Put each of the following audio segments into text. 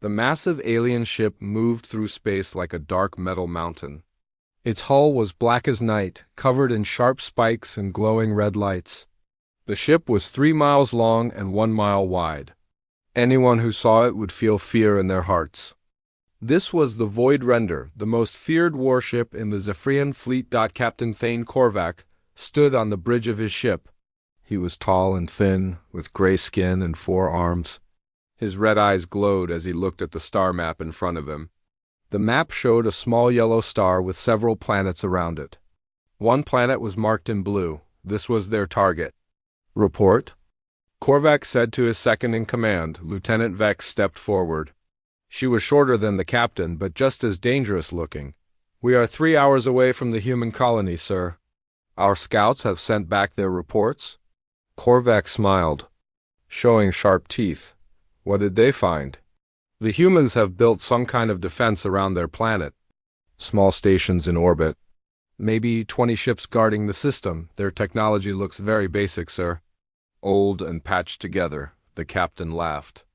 The massive alien ship moved through space like a dark metal mountain. Its hull was black as night, covered in sharp spikes and glowing red lights. The ship was 3 miles long and 1 mile wide. Anyone who saw it would feel fear in their hearts. This was the Void Render, the most feared warship in the Zephyrian fleet. Captain Thane Korvac stood on the bridge of his ship. He was tall and thin, with gray skin and 4 arms. His red eyes glowed as he looked at the star map in front of him. The map showed a small yellow star with several planets around it. One planet was marked in blue. This was their target. "Report?" Korvac said to his second-in-command. Lieutenant Vex stepped forward. She was shorter than the captain, but just as dangerous-looking. "We are 3 hours away from the human colony, sir. Our scouts have sent back their reports." Korvac smiled, showing sharp teeth. "What did they find?" "The humans have built some kind of defense around their planet. Small stations in orbit. Maybe 20 ships guarding the system. Their technology looks very basic, sir." "Old and patched together," the captain laughed.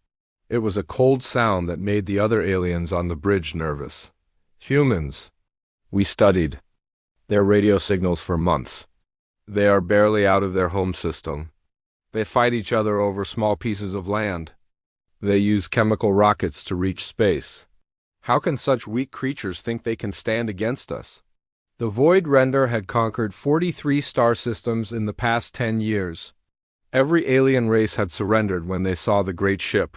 It was a cold sound that made the other aliens on the bridge nervous. "Humans. We studied their radio signals for months. They are barely out of their home system. They fight each other over small pieces of land. They use chemical rockets to reach space. How can such weak creatures think they can stand against us?" The Void Render had conquered 43 star systems in the past 10 years. Every alien race had surrendered when they saw the great ship.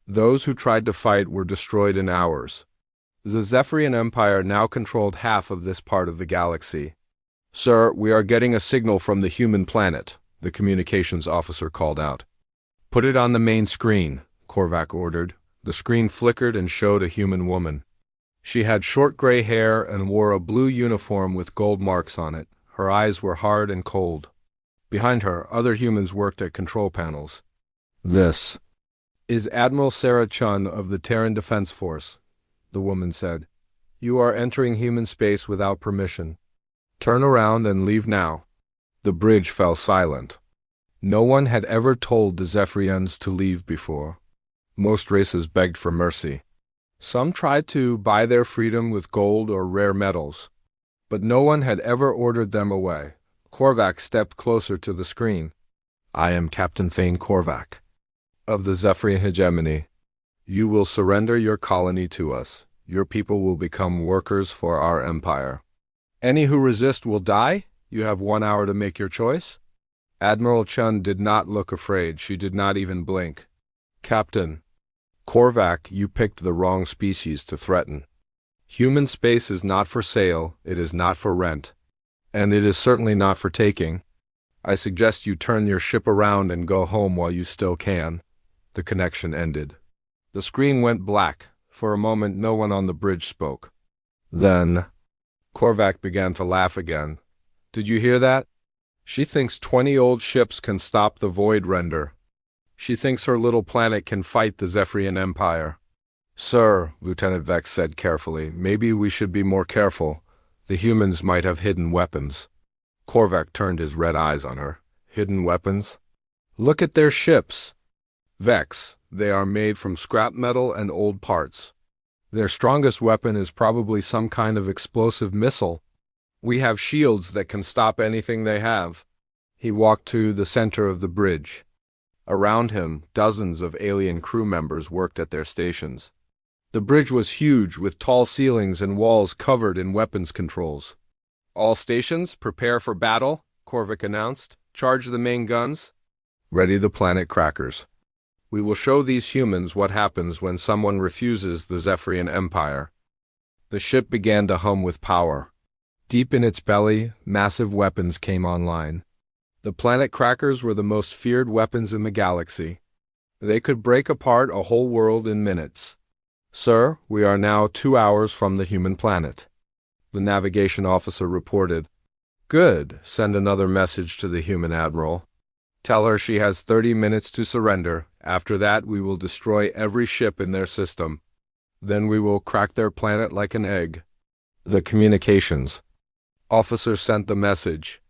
Those who tried to fight were destroyed in hours. The Zephyrian Empire now controlled half of this part of the galaxy. "Sir, we are getting a signal from the human planet," the communications officer called out. "Put it on the main screen," Korvac ordered. The screen flickered and showed a human woman. She had short gray hair and wore a blue uniform with gold marks on it. Her eyes were hard and cold. Behind her, other humans worked at control panels. "This is Admiral Sarah Chun of the Terran Defense Force," the woman said. "You are entering human space without permission. Turn around and leave now." The bridge fell silent. No one had ever told the Zephyrians to leave before. Most races begged for mercy. Some tried to buy their freedom with gold or rare metals, but no one had ever ordered them away. Korvac stepped closer to the screen. "I am Captain Thane Korvac of the Zephyrian hegemony. You will surrender your colony to us. Your people will become workers for our empire. Any who resist will die. You have 1 hour to make your choice." Admiral Chun did not look afraid. She did not even blink. "Captain Korvac, you picked the wrong species to threaten. Human space is not for sale, it is not for rent, and it is certainly not for taking. I suggest you turn your ship around and go home while you still can." The connection ended. The screen went black. For a moment, no one on the bridge spoke. Then Korvac began to laugh again. "Did you hear that? She thinks 20 old ships can stop the Void Render. She thinks her little planet can fight the Zephyrian Empire." "Sir," Lieutenant Vex said carefully, "maybe we should be more careful. The humans might have hidden weapons." Korvac turned his red eyes on her. "Hidden weapons? Look at their ships." "Vex, they are made from scrap metal and old parts. Their strongest weapon is probably some kind of explosive missile. We have shields that can stop anything they have." He walked to the center of the bridge. Around him, dozens of alien crew members worked at their stations. The bridge was huge, with tall ceilings and walls covered in weapons controls. "All stations, prepare for battle," Korvac announced. "Charge the main guns. Ready the planet crackers. We will show these humans what happens when someone refuses the Zephyrian Empire." The ship began to hum with power. Deep in its belly, massive weapons came online. The planet crackers were the most feared weapons in the galaxy. They could break apart a whole world in minutes. "Sir, we are now 2 hours from the human planet," the navigation officer reported. "Good. Send another message to the human admiral. Tell her she has 30 minutes to surrender. After that, we will destroy every ship in their system. Then we will crack their planet like an egg." The communications officer sent the message.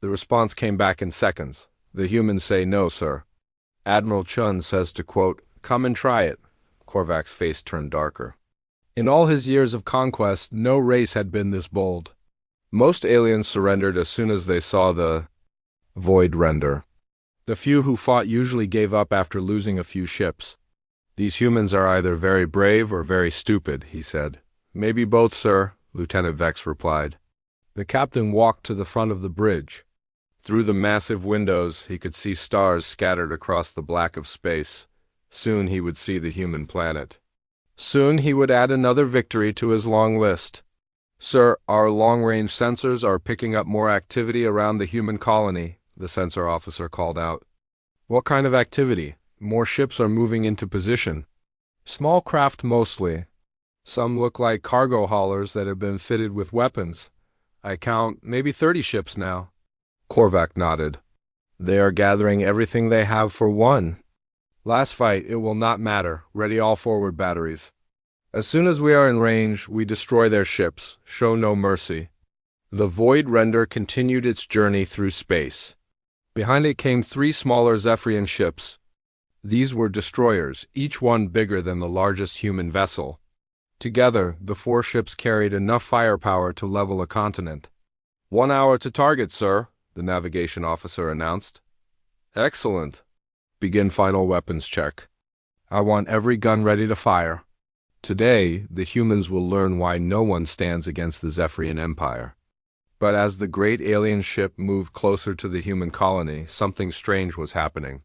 The response came back in seconds. "The humans say no, sir. Admiral Chun says to, quote, 'Come and try it.' Korvac's face turned darker. In all his years of conquest, no race had been this bold. Most aliens surrendered as soon as they saw the void render. The few who fought usually gave up after losing a few ships. "These humans are either very brave or very stupid," he said. "Maybe both, sir," Lieutenant Vex replied. The captain walked to the front of the bridge. Through the massive windows, he could see stars scattered across the black of space. Soon he would see the human planet. Soon he would add another victory to his long list. "Sir, our long-range sensors are picking up more activity around the human colony," the sensor officer called out. "What kind of activity?" "More ships are moving into position. Small craft mostly. Some look like cargo haulers that have been fitted with weapons. I count maybe 30 ships now." Korvac nodded. "They are gathering everything they have for one. Last fight, it will not matter. Ready all forward batteries. As soon as we are in range, we destroy their ships. Show no mercy." The Void Render continued its journey through space. Behind it came 3 smaller Zephyrian ships. These were destroyers, each one bigger than the largest human vessel. Together, the 4 ships carried enough firepower to level a continent. "1 hour to target, sir," the navigation officer announced. "Excellent. Begin final weapons check. I want every gun ready to fire." Today, the humans will learn why no one stands against the Zephyrian Empire. But as the great alien ship moved closer to the human colony, something strange was happening.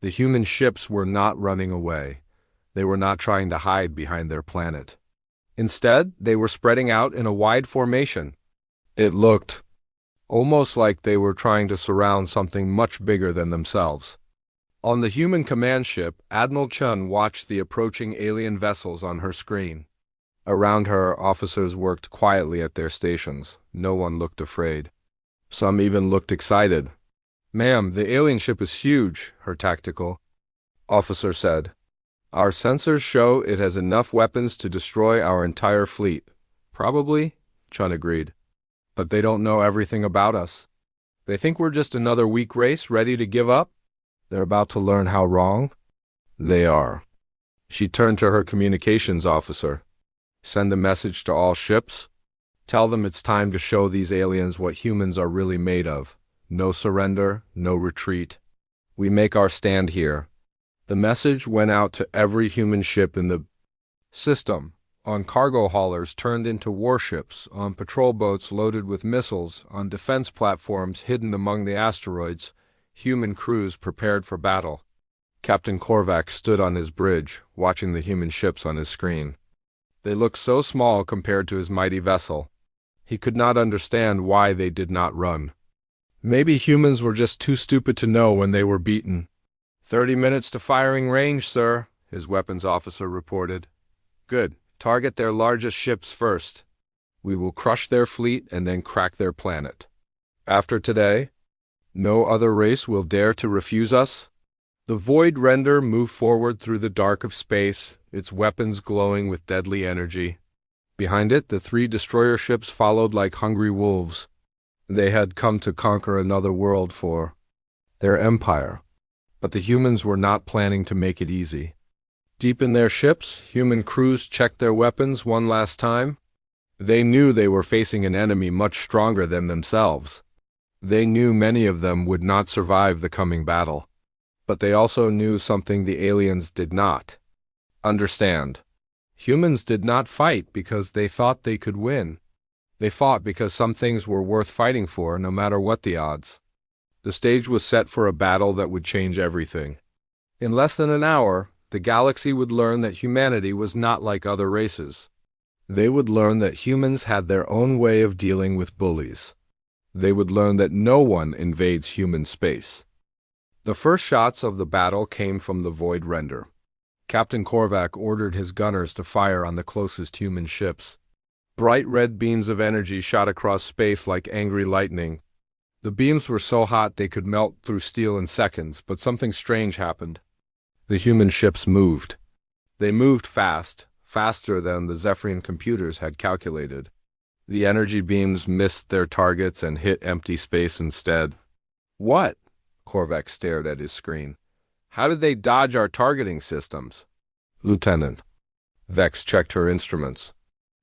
The human ships were not running away. They were not trying to hide behind their planet. Instead, they were spreading out in a wide formation. It looked almost like they were trying to surround something much bigger than themselves. On the human command ship, Admiral Chun watched the approaching alien vessels on her screen. Around her, officers worked quietly at their stations. No one looked afraid. Some even looked excited. "Ma'am, the alien ship is huge," her tactical officer said. "Our sensors show it has enough weapons to destroy our entire fleet." "Probably," Chun agreed. "But they don't know everything about us. They think we're just another weak race ready to give up. They're about to learn how wrong they are." She turned to her communications officer. "Send a message to all ships. Tell them it's time to show these aliens what humans are really made of. No surrender, no retreat. We make our stand here." The message went out to every human ship in the system, on cargo haulers turned into warships, on patrol boats loaded with missiles, on defense platforms hidden among the asteroids. Human crews prepared for battle. Captain Korvac stood on his bridge, watching the human ships on his screen. They looked so small compared to his mighty vessel. He could not understand why they did not run. Maybe humans were just too stupid to know when they were beaten. 30 minutes to firing range, sir," his weapons officer reported. "Good. Target their largest ships first. We will crush their fleet and then crack their planet. After today, no other race will dare to refuse us." The Void Render moved forward through the dark of space, its weapons glowing with deadly energy. Behind it, the 3 destroyer ships followed like hungry wolves. They had come to conquer another world for their empire. But the humans were not planning to make it easy. Deep in their ships, human crews checked their weapons one last time. They knew they were facing an enemy much stronger than themselves. They knew many of them would not survive the coming battle. But they also knew something the aliens did not understand. Humans did not fight because they thought they could win. They fought because some things were worth fighting for, no matter what the odds. The stage was set for a battle that would change everything. In less than an hour, the galaxy would learn that humanity was not like other races. They would learn that humans had their own way of dealing with bullies. They would learn that no one invades human space. The first shots of the battle came from the Void Render. Captain Korvac ordered his gunners to fire on the closest human ships. Bright red beams of energy shot across space like angry lightning. The beams were so hot they could melt through steel in seconds, but something strange happened. The human ships moved. They moved fast, faster than the Zephyrian computers had calculated. The energy beams missed their targets and hit empty space instead. "What?" Korvac stared at his screen. "How did they dodge our targeting systems?" Lieutenant. Vex checked her instruments.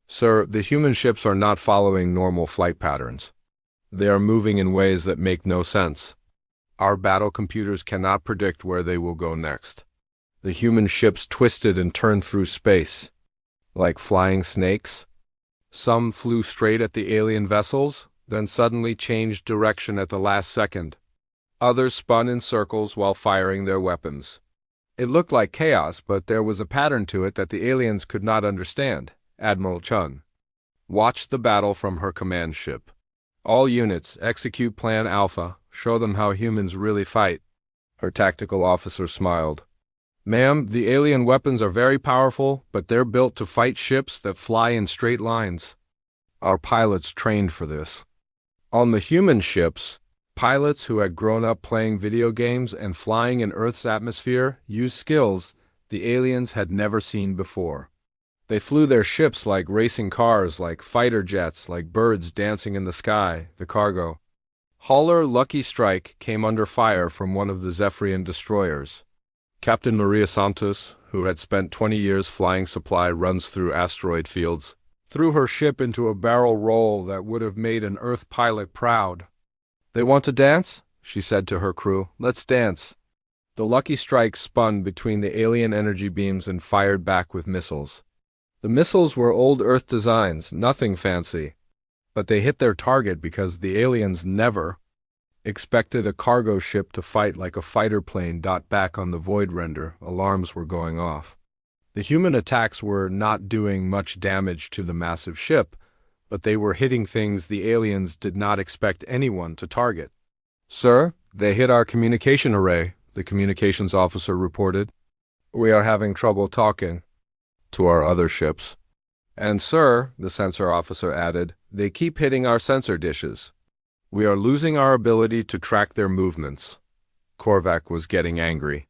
Sir, the human ships are not following normal flight patterns. They are moving in ways that make no sense. Our battle computers cannot predict where they will go next. The human ships twisted and turned through space. Like flying snakes. Some flew straight at the alien vessels, then suddenly changed direction at the last second. Others spun in circles while firing their weapons. It looked like chaos, but there was a pattern to it that the aliens could not understand. Admiral Chun watched the battle from her command ship. All units, execute Plan Alpha. Show them how humans really fight. Her tactical officer smiled. Ma'am, the alien weapons are very powerful, but they're built to fight ships that fly in straight lines. Our pilots trained for this. On the human ships, pilots who had grown up playing video games and flying in Earth's atmosphere used skills the aliens had never seen before. They flew their ships like racing cars, like fighter jets, like birds dancing in the sky, the cargo. Hauler Lucky Strike came under fire from one of the Zephyrian destroyers. Captain Maria Santos, who had spent 20 years flying supply runs through asteroid fields, threw her ship into a barrel roll that would have made an Earth pilot proud. "They want to dance?" she said to her crew. "Let's dance." The Lucky Strike spun between the alien energy beams and fired back with missiles. The missiles were old Earth designs, nothing fancy. But they hit their target because the aliens never expected a cargo ship to fight like a fighter plane. Back on the void render, alarms were going off. The human attacks were not doing much damage to the massive ship, but they were hitting things the aliens did not expect anyone to target. "Sir, they hit our communication array," the communications officer reported. "We are having trouble talking to our other ships. And sir," the sensor officer added, "they keep hitting our sensor dishes. We are losing our ability to track their movements." Korvac was getting angry.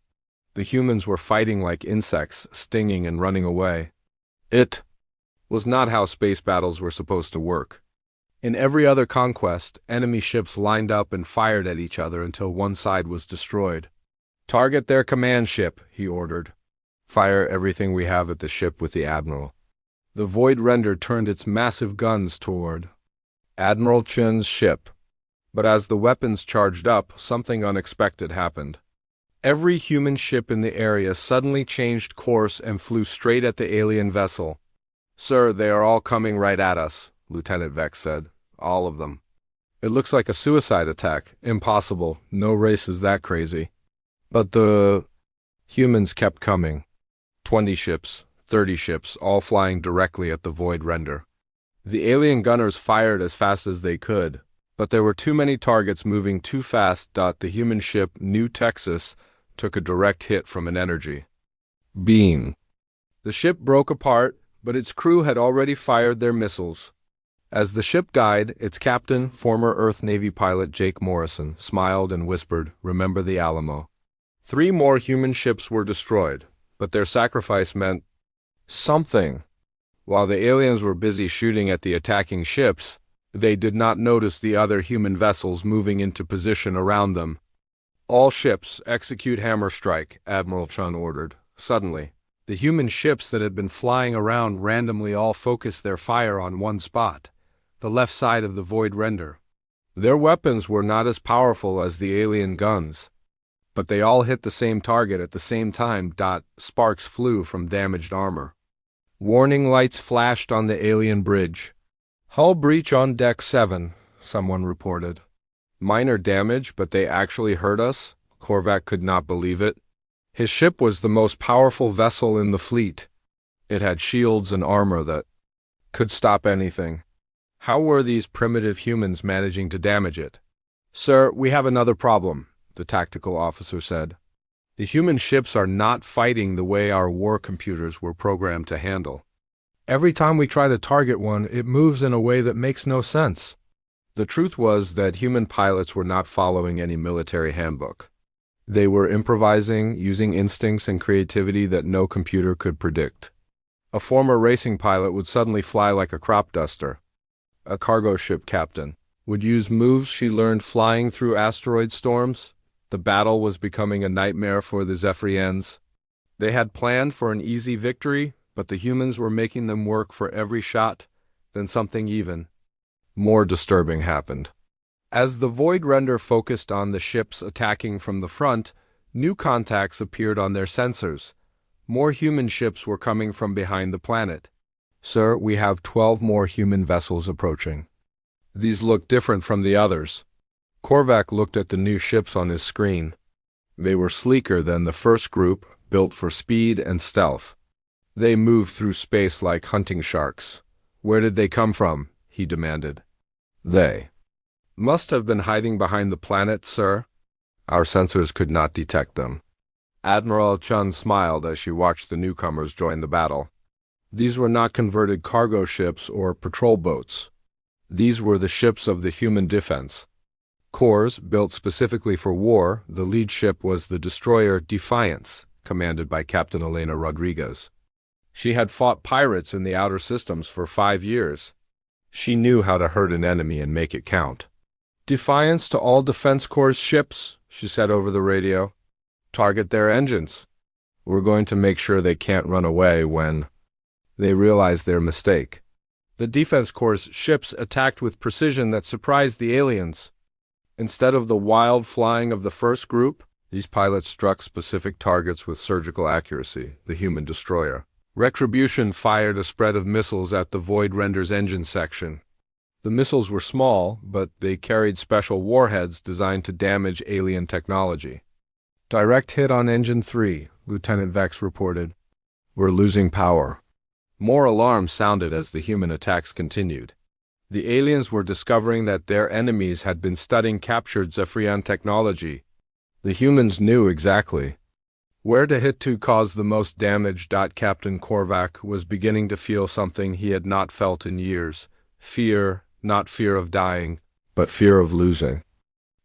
The humans were fighting like insects, stinging and running away. It was not how space battles were supposed to work. In every other conquest, enemy ships lined up and fired at each other until one side was destroyed. "Target their command ship," he ordered. "Fire everything we have at the ship with the Admiral." The void render turned its massive guns toward Admiral Chun's ship. But as the weapons charged up, something unexpected happened. Every human ship in the area suddenly changed course and flew straight at the alien vessel. "Sir, they are all coming right at us," Lieutenant Vex said. "All of them. It looks like a suicide attack. Impossible. No race is that crazy." But the humans kept coming. 20 ships, 30 ships, all flying directly at the void render. The alien gunners fired as fast as they could, but there were too many targets moving too fast. The human ship New Texas took a direct hit from an energy beam. The ship broke apart, but its crew had already fired their missiles. As the ship died, its captain, former Earth Navy pilot Jake Morrison, smiled and whispered, "Remember the Alamo." 3 more human ships were destroyed, but their sacrifice meant something. While the aliens were busy shooting at the attacking ships, they did not notice the other human vessels moving into position around them. "All ships, execute hammer strike," Admiral Chun ordered. Suddenly, the human ships that had been flying around randomly all focused their fire on one spot, the left side of the void render. Their weapons were not as powerful as the alien guns, but they all hit the same target at the same time. Sparks flew from damaged armor. Warning lights flashed on the alien bridge. "Hull breach on deck 7, someone reported. "Minor damage, but they actually hurt us?" Korvac could not believe it. His ship was the most powerful vessel in the fleet. It had shields and armor that could stop anything. How were these primitive humans managing to damage it? "Sir, we have another problem," the tactical officer said. "The human ships are not fighting the way our war computers were programmed to handle. Every time we try to target one, it moves in a way that makes no sense." The truth was that human pilots were not following any military handbook. They were improvising, using instincts and creativity that no computer could predict. A former racing pilot would suddenly fly like a crop duster. A cargo ship captain would use moves she learned flying through asteroid storms. The battle was becoming a nightmare for the Zephyrians. They had planned for an easy victory, but the humans were making them work for every shot. Then something even more disturbing happened. As the Void Render focused on the ships attacking from the front, new contacts appeared on their sensors. More human ships were coming from behind the planet. Sir, we have 12 more human vessels approaching. These look different from the others. Korvac looked at the new ships on his screen. They were sleeker than the first group, built for speed and stealth. They moved through space like hunting sharks. Where did they come from? He demanded. They must have been hiding behind the planet, sir. Our sensors could not detect them. Admiral Chun smiled as she watched the newcomers join the battle. These were not converted cargo ships or patrol boats. These were the ships of the human defense corps built specifically for war. The lead ship was the destroyer Defiance, commanded by Captain Elena Rodriguez. She had fought pirates in the outer systems for 5 years. She knew how to hurt an enemy and make it count. Defiance to all Defense Corps ships, she said over the radio. Target their engines. We're going to make sure they can't run away when they realize their mistake. The Defense Corps' ships attacked with precision that surprised the aliens. Instead of the wild flying of the first group, these pilots struck specific targets with surgical accuracy, the human destroyer. Retribution fired a spread of missiles at the Void Render's engine section. The missiles were small, but they carried special warheads designed to damage alien technology. Direct hit on Engine 3, Lieutenant Vex reported. We're losing power. More alarms sounded as the human attacks continued. The aliens were discovering that their enemies had been studying captured Zephyrian technology. The humans knew exactly where to hit to cause the most damage. Captain Korvac was beginning to feel something he had not felt in years. Fear, not fear of dying, but fear of losing.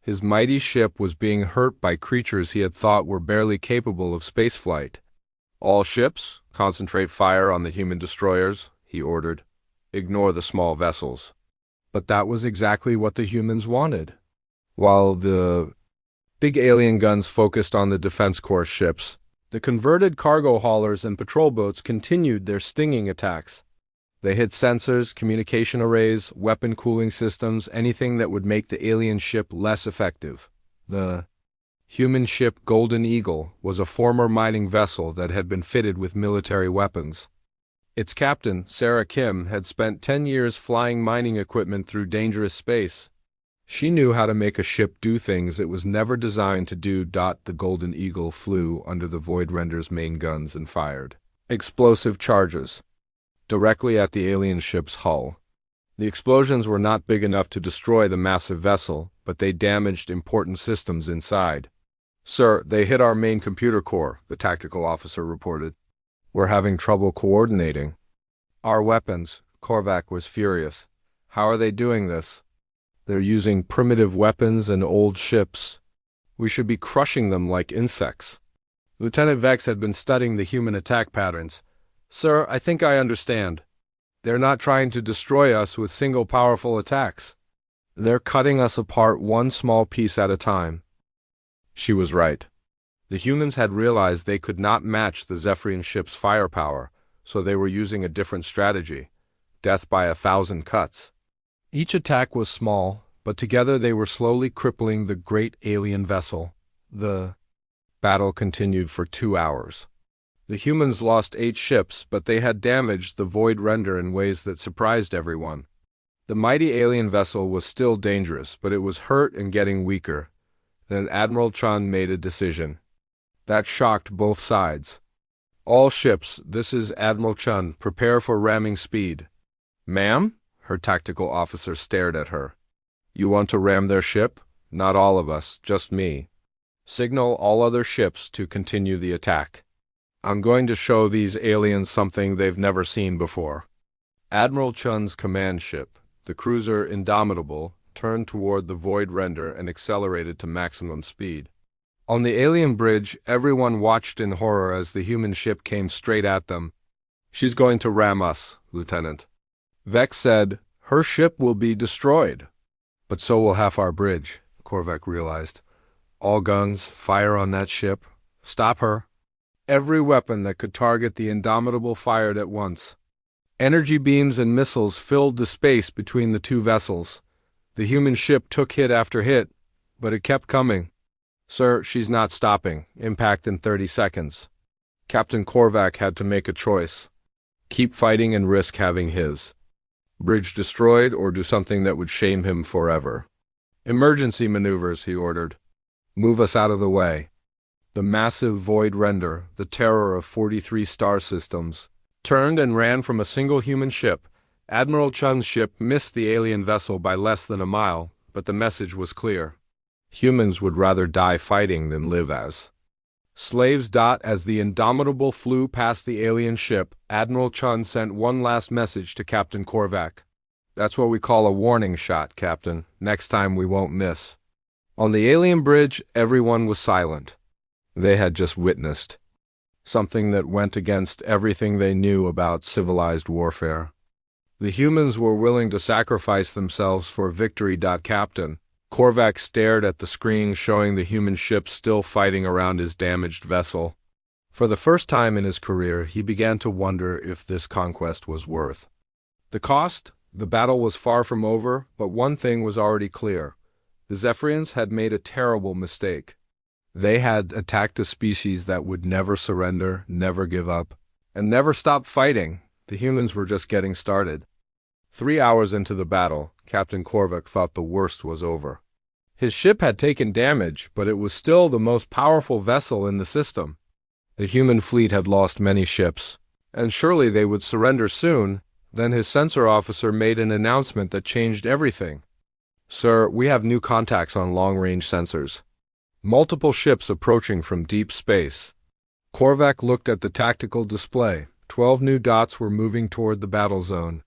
His mighty ship was being hurt by creatures he had thought were barely capable of spaceflight. All ships, concentrate fire on the human destroyers, he ordered. Ignore the small vessels. But that was exactly what the humans wanted. While the big alien guns focused on the Defense Corps ships, the converted cargo haulers and patrol boats continued their stinging attacks. They hit sensors, communication arrays, weapon cooling systems, anything that would make the alien ship less effective. The human ship Golden Eagle was a former mining vessel that had been fitted with military weapons. Its captain, Sarah Kim, had spent 10 years flying mining equipment through dangerous space. She knew how to make a ship do things it was never designed to do. The Golden Eagle flew under the Void Render's main guns and fired explosive charges directly at the alien ship's hull. The explosions were not big enough to destroy the massive vessel, but they damaged important systems inside. Sir, they hit our main computer core, the tactical officer reported. We're having trouble coordinating our weapons. Korvac was furious. How are they doing this? They're using primitive weapons and old ships. We should be crushing them like insects. Lieutenant Vex had been studying the human attack patterns. Sir, I think I understand. They're not trying to destroy us with single powerful attacks. They're cutting us apart one small piece at a time. She was right. The humans had realized they could not match the Zephyrian ship's firepower, so they were using a different strategy: death by 1,000 cuts. Each attack was small, but together they were slowly crippling the great alien vessel. The battle continued for 2 hours. The humans lost 8 ships, but they had damaged the Void Render in ways that surprised everyone. The mighty alien vessel was still dangerous, but it was hurt and getting weaker. Then Admiral Chun made a decision that shocked both sides. All ships, this is Admiral Chun, prepare for ramming speed. Ma'am? Her tactical officer stared at her. You want to ram their ship? Not all of us, just me. Signal all other ships to continue the attack. I'm going to show these aliens something they've never seen before. Admiral Chun's command ship, the cruiser Indomitable, turned toward the Void Render and accelerated to maximum speed. On the alien bridge, everyone watched in horror as the human ship came straight at them. She's going to ram us, Lieutenant. Vex said, her ship will be destroyed. But so will half our bridge, Korvac realized. All guns, fire on that ship. Stop her. Every weapon that could target the Indomitable fired at once. Energy beams and missiles filled the space between the two vessels. The human ship took hit after hit, but it kept coming. Sir, she's not stopping. Impact in 30 seconds. Captain Korvac had to make a choice. Keep fighting and risk having his bridge destroyed, or do something that would shame him forever. Emergency maneuvers, he ordered. Move us out of the way. The massive void render, the terror of 43 star systems, turned and ran from a single human ship. Admiral Chun's ship missed the alien vessel by less than a mile, but the message was clear. Humans would rather die fighting than live as slaves. As the Indomitable flew past the alien ship, Admiral Chun sent one last message to Captain Korvac. That's what we call a warning shot, Captain. Next time we won't miss. On the alien bridge, everyone was silent. They had just witnessed something that went against everything they knew about civilized warfare. The humans were willing to sacrifice themselves for victory. Captain Korvac stared at the screen showing the human ship still fighting around his damaged vessel. For the first time in his career, he began to wonder if this conquest was worth the cost. The battle was far from over, but one thing was already clear. The Zephyrians had made a terrible mistake. They had attacked a species that would never surrender, never give up, and never stop fighting. The humans were just getting started. 3 hours into the battle, Captain Korvac thought the worst was over. His ship had taken damage, but it was still the most powerful vessel in the system. The human fleet had lost many ships, and surely they would surrender soon. Then his sensor officer made an announcement that changed everything. Sir, we have new contacts on long-range sensors. Multiple ships approaching from deep space. Korvac looked at the tactical display. 12 new dots were moving toward the battle zone.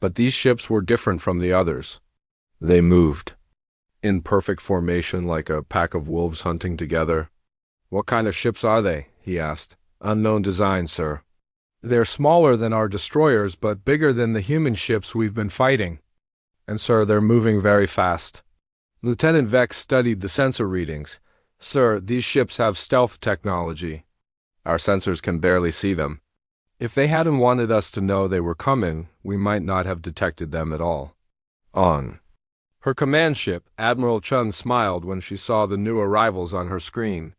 But these ships were different from the others. They moved in perfect formation, like a pack of wolves hunting together. What kind of ships are they? He asked. Unknown design, sir. They're smaller than our destroyers, but bigger than the human ships we've been fighting. And sir, they're moving very fast. Lieutenant Vex studied the sensor readings. Sir, these ships have stealth technology. Our sensors can barely see them. If they hadn't wanted us to know they were coming, we might not have detected them at all. On her command ship, Admiral Chun smiled when she saw the new arrivals on her screen.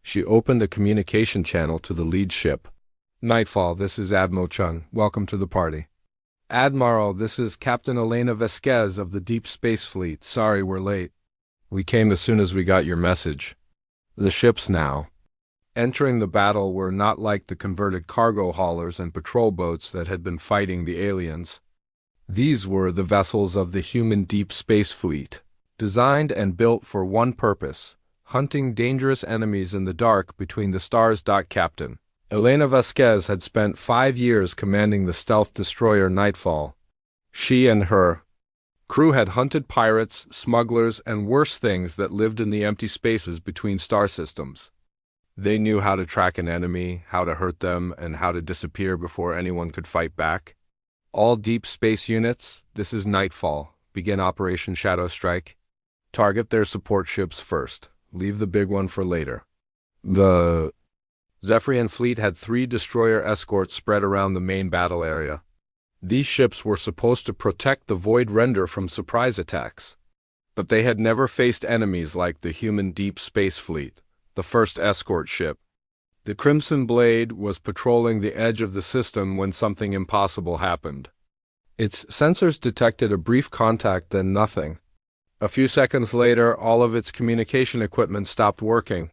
She opened the communication channel to the lead ship. Nightfall, this is Admiral Chun. Welcome to the party. Admiral, this is Captain Elena Vasquez of the Deep Space Fleet. Sorry we're late. We came as soon as we got your message. The ships now entering the battle were not like the converted cargo haulers and patrol boats that had been fighting the aliens. These were the vessels of the human Deep Space Fleet, designed and built for one purpose: hunting dangerous enemies in the dark between the stars. Captain Elena Vasquez had spent 5 years commanding the stealth destroyer Nightfall. She and her crew had hunted pirates, smugglers, and worse things that lived in the empty spaces between star systems. They knew how to track an enemy, how to hurt them, and how to disappear before anyone could fight back. All deep space units, this is Nightfall. Begin Operation Shadow Strike. Target their support ships first. Leave the big one for later. The Zephyrian fleet had 3 destroyer escorts spread around the main battle area. These ships were supposed to protect the Void Render from surprise attacks. But they had never faced enemies like the human Deep Space Fleet, the first escort ship. The Crimson Blade was patrolling the edge of the system when something impossible happened. Its sensors detected a brief contact, then nothing. A few seconds later, all of its communication equipment stopped working.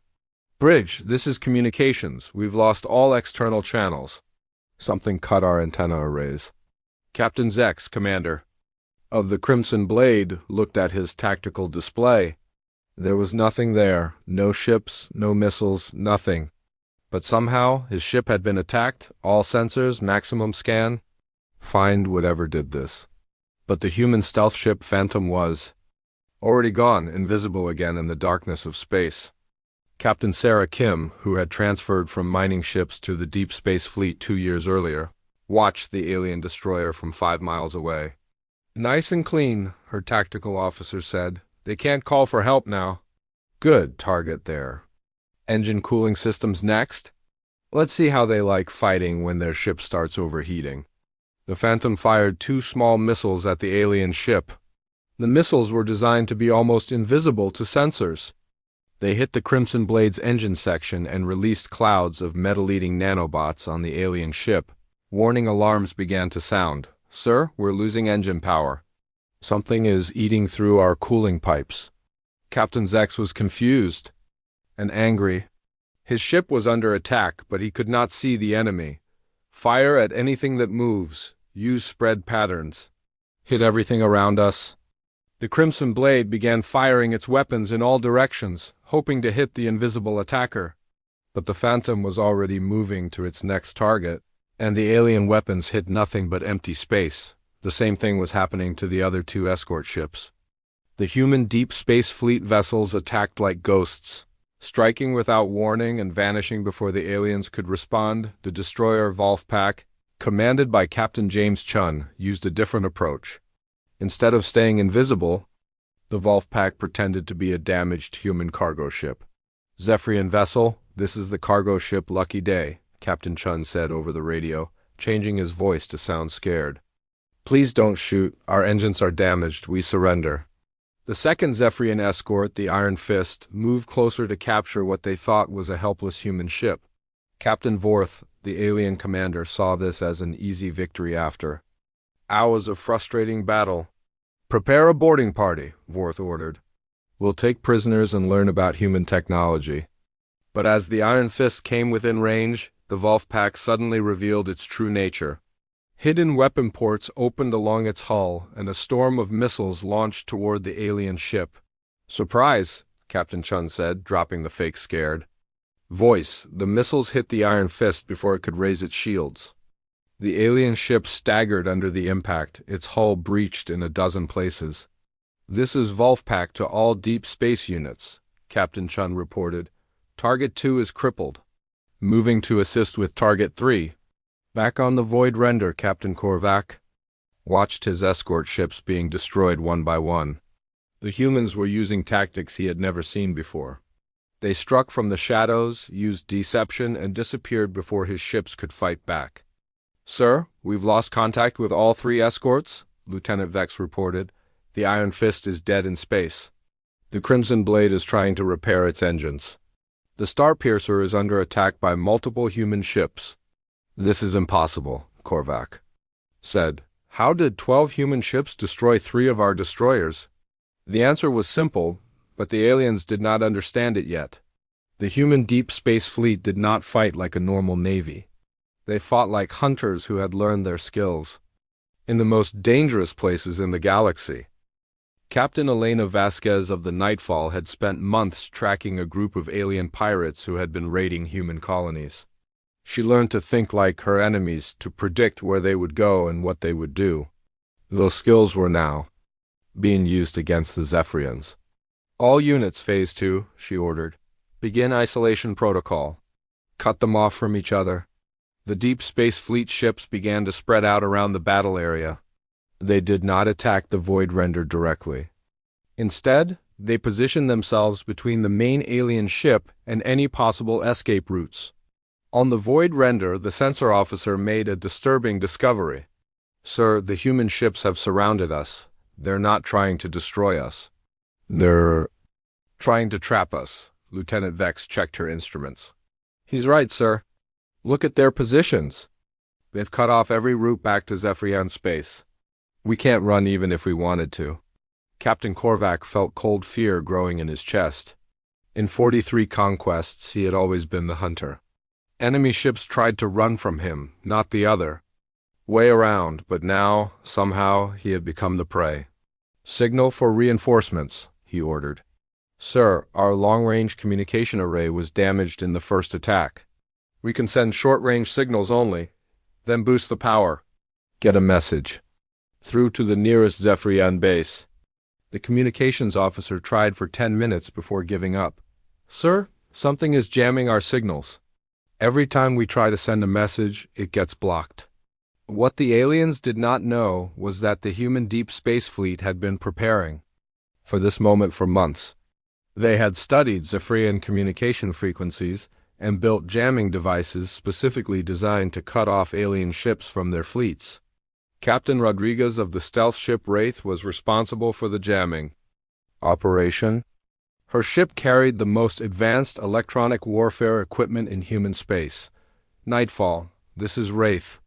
Bridge, this is communications. We've lost all external channels. Something cut our antenna arrays. Captain Zex, commander of the Crimson Blade, looked at his tactical display. There was nothing there. No ships, no missiles, nothing. But somehow, his ship had been attacked. All sensors, maximum scan. Find whatever did this. But the human stealth ship Phantom was already gone, invisible again in the darkness of space. Captain Sarah Kim, who had transferred from mining ships to the Deep Space Fleet 2 years earlier, watched the alien destroyer from 5 miles away. Nice and clean, her tactical officer said. They can't call for help now. Good, target there. Engine cooling systems next. Let's see how they like fighting when their ship starts overheating. The Phantom fired 2 small missiles at the alien ship. The missiles were designed to be almost invisible to sensors. They hit the Crimson Blade's engine section and released clouds of metal-eating nanobots on the alien ship. Warning alarms began to sound. "Sir, we're losing engine power. Something is eating through our cooling pipes." Captain Zex was confused and angry. His ship was under attack, but he could not see the enemy. "Fire at anything that moves. Use spread patterns. Hit everything around us." The Crimson Blade began firing its weapons in all directions, hoping to hit the invisible attacker. But the Phantom was already moving to its next target, and the alien weapons hit nothing but empty space. The same thing was happening to the other 2 escort ships. The human Deep Space Fleet vessels attacked like ghosts, striking without warning and vanishing before the aliens could respond. The destroyer Wolfpack, commanded by Captain James Chun, used a different approach. Instead of staying invisible, the Wolfpack pretended to be a damaged human cargo ship. "Zephyrian vessel, this is the cargo ship Lucky Day," Captain Chun said over the radio, changing his voice to sound scared. "Please don't shoot. Our engines are damaged. We surrender." The second Zephyrian escort, the Iron Fist, moved closer to capture what they thought was a helpless human ship. Captain Vorth, the alien commander, saw this as an easy victory after hours of frustrating battle. "Prepare a boarding party," Vorth ordered. "We'll take prisoners and learn about human technology." But as the Iron Fist came within range, the Wolfpack suddenly revealed its true nature. Hidden weapon ports opened along its hull, and a storm of missiles launched toward the alien ship. "Surprise," Captain Chun said, dropping the fake scared voice. The missiles hit the Iron Fist before it could raise its shields. The alien ship staggered under the impact, its hull breached in a dozen places. "This is Wolfpack to all deep space units," Captain Chun reported. "Target 2 is crippled. Moving to assist with Target 3. Back on the Void Render, Captain Korvac." Watched his escort ships being destroyed one by one. The humans were using tactics he had never seen before. They struck from the shadows, used deception, and disappeared before his ships could fight back. "Sir, we've lost contact with all 3 escorts," Lieutenant Vex reported. "The Iron Fist is dead in space. The Crimson Blade is trying to repair its engines. The Starpiercer is under attack by multiple human ships." "This is impossible," Korvac said. "How did 12 human ships destroy 3 of our destroyers?" The answer was simple, but the aliens did not understand it yet. The human Deep Space Fleet did not fight like a normal navy. They fought like hunters who had learned their skills in the most dangerous places in the galaxy. Captain Elena Vasquez of the Nightfall had spent months tracking a group of alien pirates who had been raiding human colonies. She learned to think like her enemies, to predict where they would go and what they would do. Those skills were now being used against the Zephyrians. "All units, Phase 2, she ordered. "Begin isolation protocol. Cut them off from each other." The Deep Space Fleet ships began to spread out around the battle area. They did not attack the Void Render directly. Instead, they positioned themselves between the main alien ship and any possible escape routes. On the Void Render, the sensor officer made a disturbing discovery. "Sir, the human ships have surrounded us. They're not trying to destroy us. They're trying to trap us." Lieutenant Vex checked her instruments. "He's right, sir. Look at their positions. They've cut off every route back to Zephyrian space. We can't run even if we wanted to." Captain Korvac felt cold fear growing in his chest. In 43 conquests, he had always been the hunter. Enemy ships tried to run from him, not the other way around, but now, somehow, he had become the prey. "Signal for reinforcements," he ordered. "Sir, our long-range communication array was damaged in the first attack. We can send short-range signals only, then boost the power. Get a message through to the nearest Zephyrian base." The communications officer tried for 10 minutes before giving up. "Sir, something is jamming our signals. Every time we try to send a message, it gets blocked." What the aliens did not know was that the human Deep Space Fleet had been preparing for this moment for months. They had studied Zephyrian communication frequencies and built jamming devices specifically designed to cut off alien ships from their fleets. Captain Rodriguez of the stealth ship Wraith was responsible for the jamming operation. Her ship carried the most advanced electronic warfare equipment in human space. Nightfall, this is Wraith.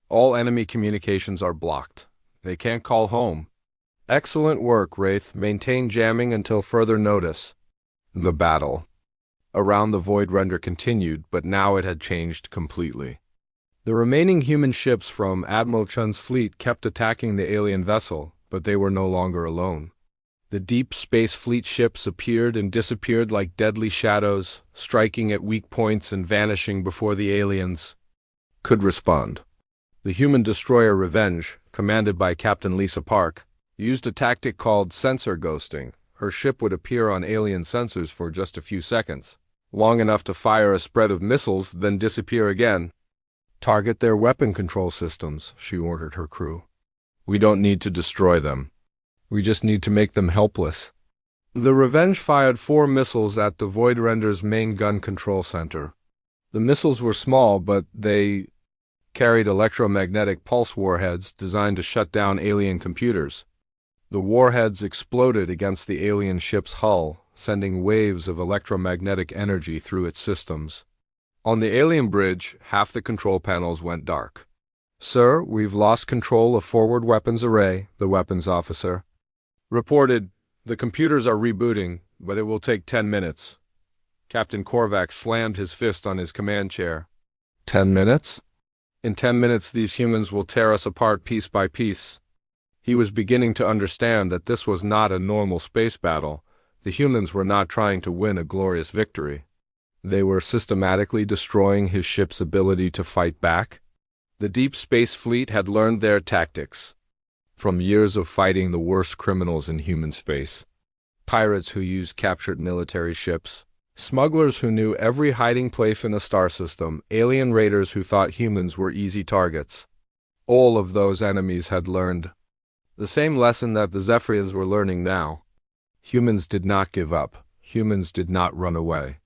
All enemy communications are blocked. They can't call home. Excellent work, Wraith. Maintain jamming until further notice. The battle around the Void Render continued, but now it had changed completely. The remaining human ships from Admiral Chun's fleet kept attacking the alien vessel, but they were no longer alone. The Deep Space Fleet ships appeared and disappeared like deadly shadows, striking at weak points and vanishing before the aliens could respond. The human destroyer Revenge, commanded by Captain Lisa Park, used a tactic called sensor ghosting. Her ship would appear on alien sensors for just a few seconds, long enough to fire a spread of missiles, then disappear again. Target their weapon control systems, she ordered her crew. We don't need to destroy them. We just need to make them helpless. The Revenge fired 4 missiles at the Void Render's main gun control center. The missiles were small, but they carried electromagnetic pulse warheads designed to shut down alien computers. The warheads exploded against the alien ship's hull, sending waves of electromagnetic energy through its systems. On the alien bridge, half the control panels went dark. Sir, we've lost control of forward weapons array, the weapons officer reported. The computers are rebooting, but it will take 10 minutes. Captain Korvac slammed his fist on his command chair. 10 minutes? In 10 minutes these humans will tear us apart piece by piece. He was beginning to understand that this was not a normal space battle. The humans were not trying to win a glorious victory. They were systematically destroying his ship's ability to fight back. The Deep Space Fleet had learned their tactics from years of fighting the worst criminals in human space. Pirates who used captured military ships, smugglers who knew every hiding place in a star system, alien raiders who thought humans were easy targets. All of those enemies had learned the same lesson that the Zephyrians were learning now. Humans did not give up. Humans did not run away.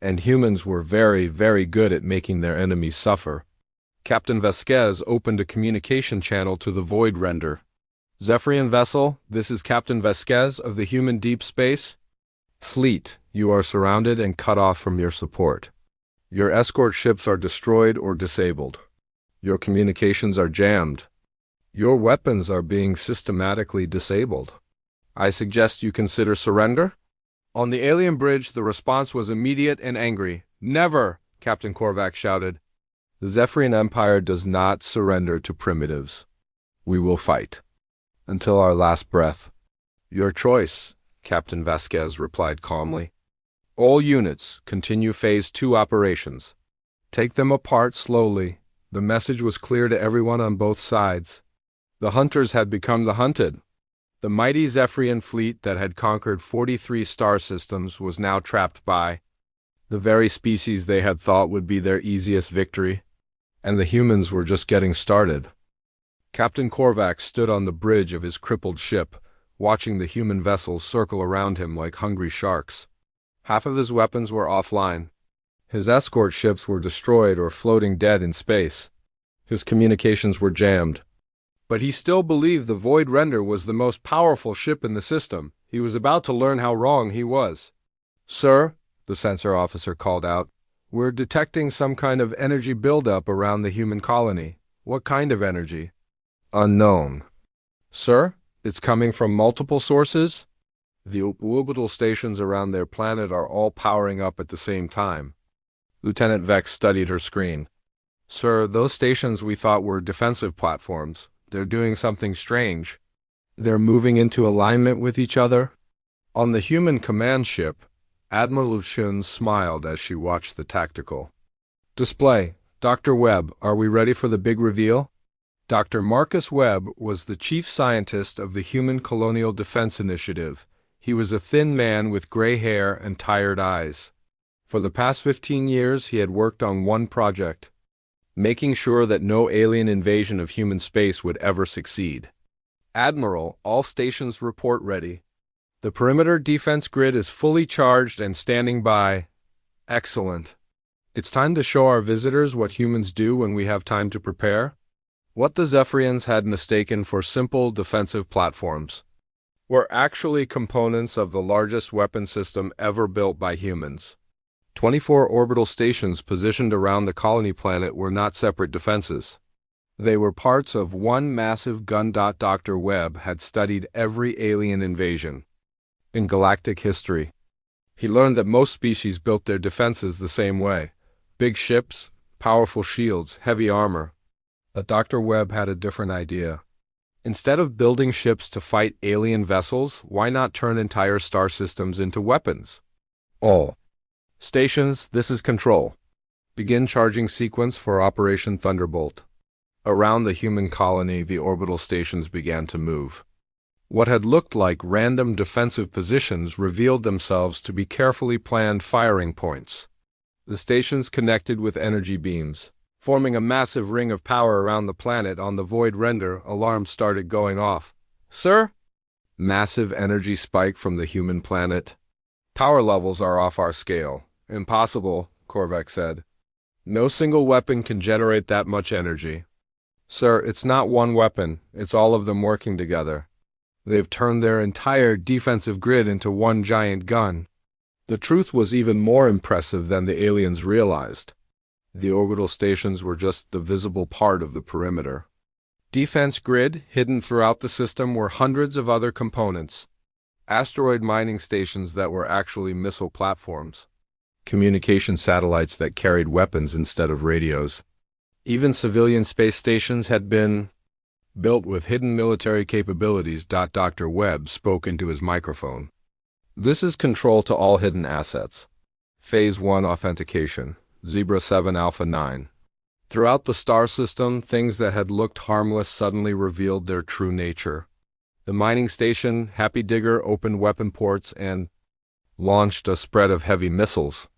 And humans were very, very good at making their enemies suffer. Captain Vasquez opened a communication channel to the Void Render. Zephyrian vessel, this is Captain Vasquez of the human deep space fleet. You are surrounded and cut off from your support. Your escort ships are destroyed or disabled. Your communications are jammed. Your weapons are being systematically disabled. I suggest you consider surrender? On the alien bridge, the response was immediate and angry. Never, Captain Korvac shouted. The Zephyrian Empire does not surrender to primitives. We will fight until our last breath. Your choice, Captain Vasquez replied calmly. All units, continue Phase 2 operations. Take them apart slowly. The message was clear to everyone on both sides. The hunters had become the hunted. The mighty Zephyrian fleet that had conquered 43 star systems was now trapped by the very species they had thought would be their easiest victory. And the humans were just getting started. Captain Korvac stood on the bridge of his crippled ship, watching the human vessels circle around him like hungry sharks. Half of his weapons were offline. His escort ships were destroyed or floating dead in space. His communications were jammed. But he still believed the Void Render was the most powerful ship in the system. He was about to learn how wrong he was. Sir, the sensor officer called out, we're detecting some kind of energy buildup around the human colony. What kind of energy? Unknown. Sir, it's coming from multiple sources? The orbital stations around their planet are all powering up at the same time. Lieutenant Vex studied her screen. Sir, those stations we thought were defensive platforms. They're doing something strange. They're moving into alignment with each other. On the human command ship, Admiral Chun smiled as she watched the tactical display. Dr. Webb, are we ready for the big reveal? Dr. Marcus Webb was the chief scientist of the Human Colonial Defense Initiative. He was a thin man with gray hair and tired eyes. For the past 15 years, he had worked on one project, making sure that no alien invasion of human space would ever succeed. Admiral, all stations report ready. The perimeter defense grid is fully charged and standing by. Excellent. It's time to show our visitors what humans do when we have time to prepare. What the Zephyrians had mistaken for simple defensive platforms were actually components of the largest weapon system ever built by humans. 24 orbital stations positioned around the colony planet were not separate defenses. They were parts of one massive gun. Dr. Webb had studied every alien invasion in galactic history. He learned that most species built their defenses the same way: big ships, powerful shields, heavy armor. But Dr. Webb had a different idea. Instead of building ships to fight alien vessels, why not turn entire star systems into weapons? All stations, this is Control. Begin charging sequence for Operation Thunderbolt. Around the human colony, the orbital stations began to move. What had looked like random defensive positions revealed themselves to be carefully planned firing points. The stations connected with energy beams, forming a massive ring of power around the planet. On the void render, alarms started going off. Sir? Massive energy spike from the human planet. Power levels are off our scale. Impossible, Korvac said. No single weapon can generate that much energy. Sir, it's not one weapon, it's all of them working together. They've turned their entire defensive grid into one giant gun. The truth was even more impressive than the aliens realized. The orbital stations were just the visible part of the perimeter. Defense grid, hidden throughout the system, were hundreds of other components. Asteroid mining stations that were actually missile platforms. Communication satellites that carried weapons instead of radios. Even civilian space stations had been built with hidden military capabilities. Dr. Webb spoke into his microphone. This is Control to all hidden assets. Phase 1 authentication. Zebra 7 Alpha 9. Throughout the star system, things that had looked harmless suddenly revealed their true nature. The mining station, Happy Digger, opened weapon ports and launched a spread of heavy missiles.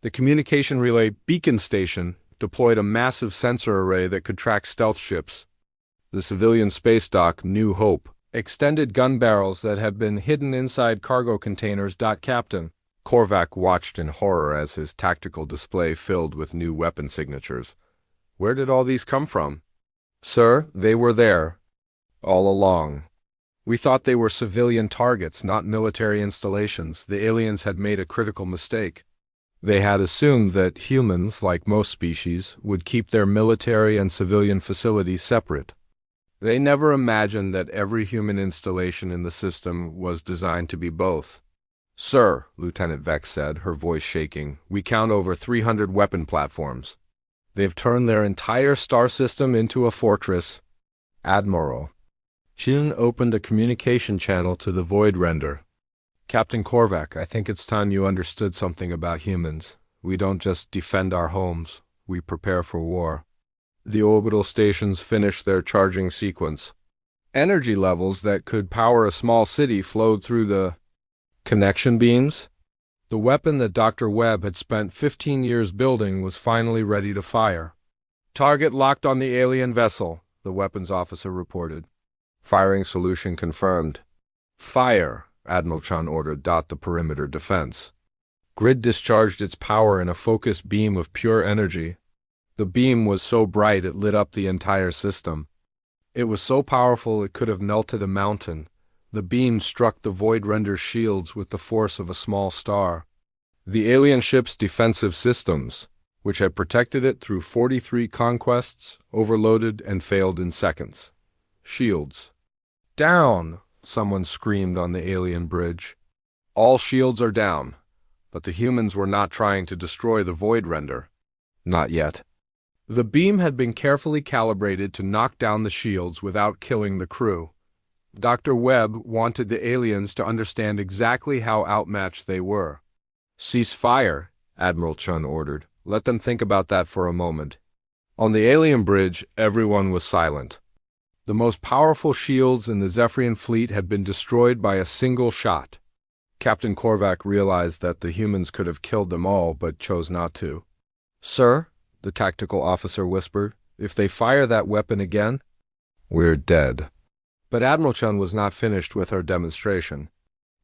The communication relay, Beacon Station, deployed a massive sensor array that could track stealth ships. The civilian space dock, New Hope, extended gun barrels that had been hidden inside cargo containers. Captain Korvac watched in horror as his tactical display filled with new weapon signatures. Where did all these come from? Sir, they were there all along. We thought they were civilian targets, not military installations. The aliens had made a critical mistake. They had assumed that humans, like most species, would keep their military and civilian facilities separate. They never imagined that every human installation in the system was designed to be both. Sir, Lieutenant Vex said, her voice shaking, we count over 300 weapon platforms. They've turned their entire star system into a fortress. Admiral Chin opened a communication channel to the void render. Captain Korvac, I think it's time you understood something about humans. We don't just defend our homes, we prepare for war. The orbital stations finished their charging sequence. Energy levels that could power a small city flowed through the connection beams. The weapon that Dr. Webb had spent 15 years building was finally ready to fire. Target locked on the alien vessel, the weapons officer reported. Firing solution confirmed. Fire, Admiral Chun ordered. The perimeter defense. Grid discharged its power in a focused beam of pure energy. The beam was so bright it lit up the entire system. It was so powerful it could have melted a mountain. The beam struck the void render's shields with the force of a small star. The alien ship's defensive systems, which had protected it through 43 conquests, overloaded and failed in seconds. Shields. Down! Someone screamed on the alien bridge. All shields are down, but the humans were not trying to destroy the void render. Not yet. The beam had been carefully calibrated to knock down the shields without killing the crew. Dr. Webb wanted the aliens to understand exactly how outmatched they were. Cease fire, Admiral Chun ordered. Let them think about that for a moment. On the alien bridge, everyone was silent. The most powerful shields in the Zephyrian fleet had been destroyed by a single shot. Captain Korvac realized that the humans could have killed them all, but chose not to. Sir, the tactical officer whispered, if they fire that weapon again, we're dead. But Admiral Chun was not finished with her demonstration.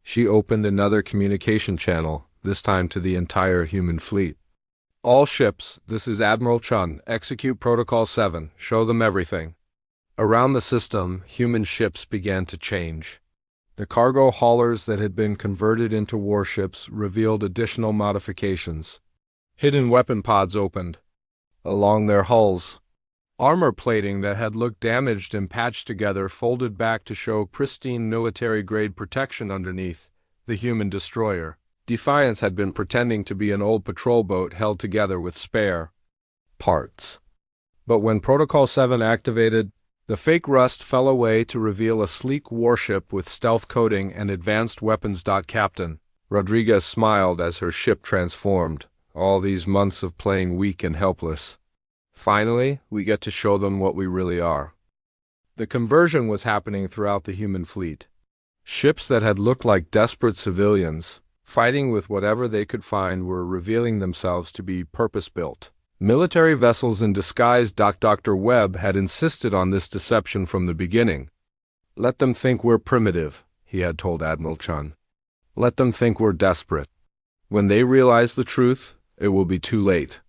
She opened another communication channel, this time to the entire human fleet. All ships, this is Admiral Chun, execute Protocol 7, show them everything. Around the system, human ships began to change. The cargo haulers that had been converted into warships revealed additional modifications. Hidden weapon pods opened along their hulls. Armor plating that had looked damaged and patched together folded back to show pristine military-grade protection underneath. The human destroyer, Defiance, had been pretending to be an old patrol boat held together with spare parts. But when Protocol 7 activated, the fake rust fell away to reveal a sleek warship with stealth coating and advanced weapons. Captain Rodriguez smiled as her ship transformed. All these months of playing weak and helpless. Finally, we get to show them what we really are. The conversion was happening throughout the human fleet. Ships that had looked like desperate civilians, fighting with whatever they could find, were revealing themselves to be purpose-built military vessels in disguise. Dr. Webb had insisted on this deception from the beginning. Let them think we're primitive, he had told Admiral Chun. Let them think we're desperate. When they realize the truth, it will be too late.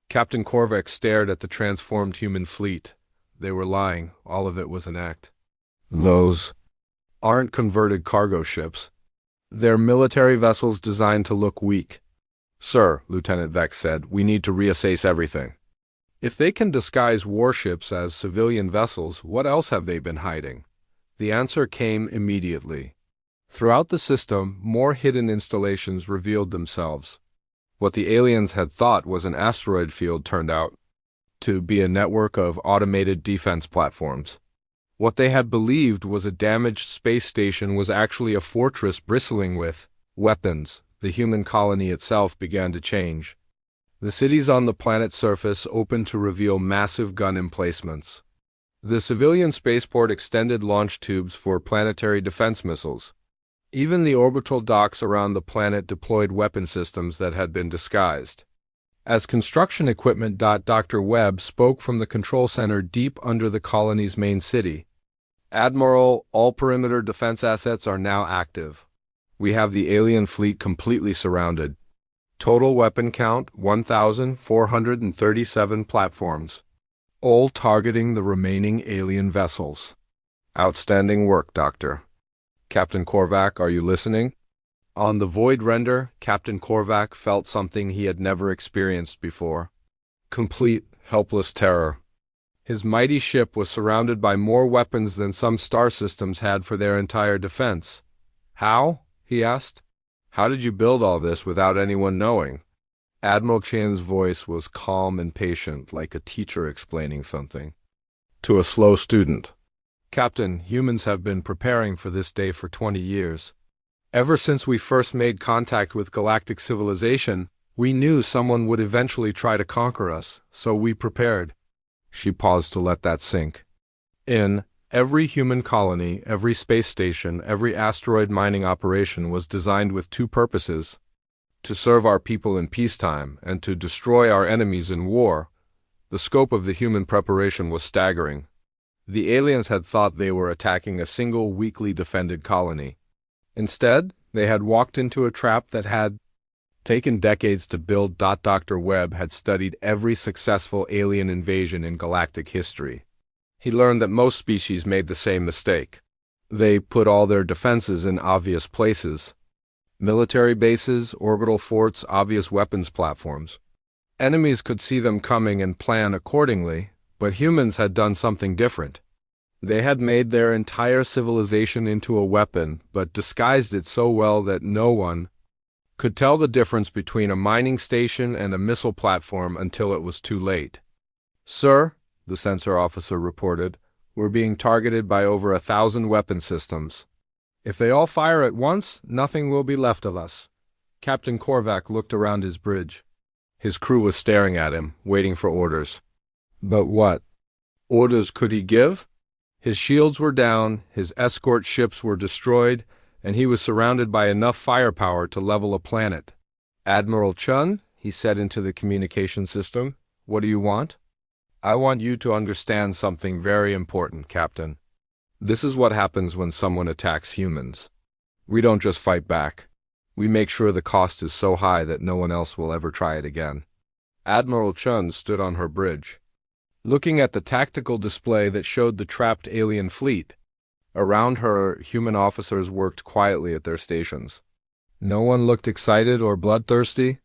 Captain Korvac stared at the transformed human fleet. They were lying. All of it was an act. Those aren't converted cargo ships. They're military vessels designed to look weak. Sir, Lieutenant Vex said, we need to reassess everything. If they can disguise warships as civilian vessels, what else have they been hiding? The answer came immediately. Throughout the system, more hidden installations revealed themselves. What the aliens had thought was an asteroid field turned out to be a network of automated defense platforms. What they had believed was a damaged space station was actually a fortress bristling with weapons. The human colony itself began to change. The cities on the planet's surface opened to reveal massive gun emplacements. The civilian spaceport extended launch tubes for planetary defense missiles. Even the orbital docks around the planet deployed weapon systems that had been disguised as construction equipment. Dr. Webb spoke from the control center deep under the colony's main city. Admiral, all perimeter defense assets are now active. We have the alien fleet completely surrounded. Total weapon count, 1,437 platforms. All targeting the remaining alien vessels. Outstanding work, Doctor. Captain Korvac, are you listening? On the void render, Captain Korvac felt something he had never experienced before. Complete, helpless terror. His mighty ship was surrounded by more weapons than some star systems had for their entire defense. How? He asked. How did you build all this without anyone knowing? Admiral Chan's voice was calm and patient, like a teacher explaining something to a slow student. Captain, humans have been preparing for this day for 20 years. Ever since we first made contact with galactic civilization, we knew someone would eventually try to conquer us, so we prepared. She paused to let that sink in. Every human colony, every space station, every asteroid mining operation was designed with two purposes: to serve our people in peacetime and to destroy our enemies in war. The scope of the human preparation was staggering. The aliens had thought they were attacking a single weakly defended colony. Instead, they had walked into a trap that had taken decades to build. Dr. Webb had studied every successful alien invasion in galactic history. He learned that most species made the same mistake. They put all their defenses in obvious places. Military bases, orbital forts, obvious weapons platforms. Enemies could see them coming and plan accordingly, but humans had done something different. They had made their entire civilization into a weapon, but disguised it so well that no one could tell the difference between a mining station and a missile platform until it was too late. Sir, the sensor officer reported, we're being targeted by over 1,000 weapon systems. If they all fire at once, nothing will be left of us. Captain Korvac looked around his bridge. His crew was staring at him, waiting for orders. But what orders could he give? His shields were down, his escort ships were destroyed, and he was surrounded by enough firepower to level a planet. Admiral Chun, he said into the communication system, what do you want? I want you to understand something very important, Captain. This is what happens when someone attacks humans. We don't just fight back. We make sure the cost is so high that no one else will ever try it again. Admiral Chun stood on her bridge, looking at the tactical display that showed the trapped alien fleet. Around her, human officers worked quietly at their stations. No one looked excited or bloodthirsty.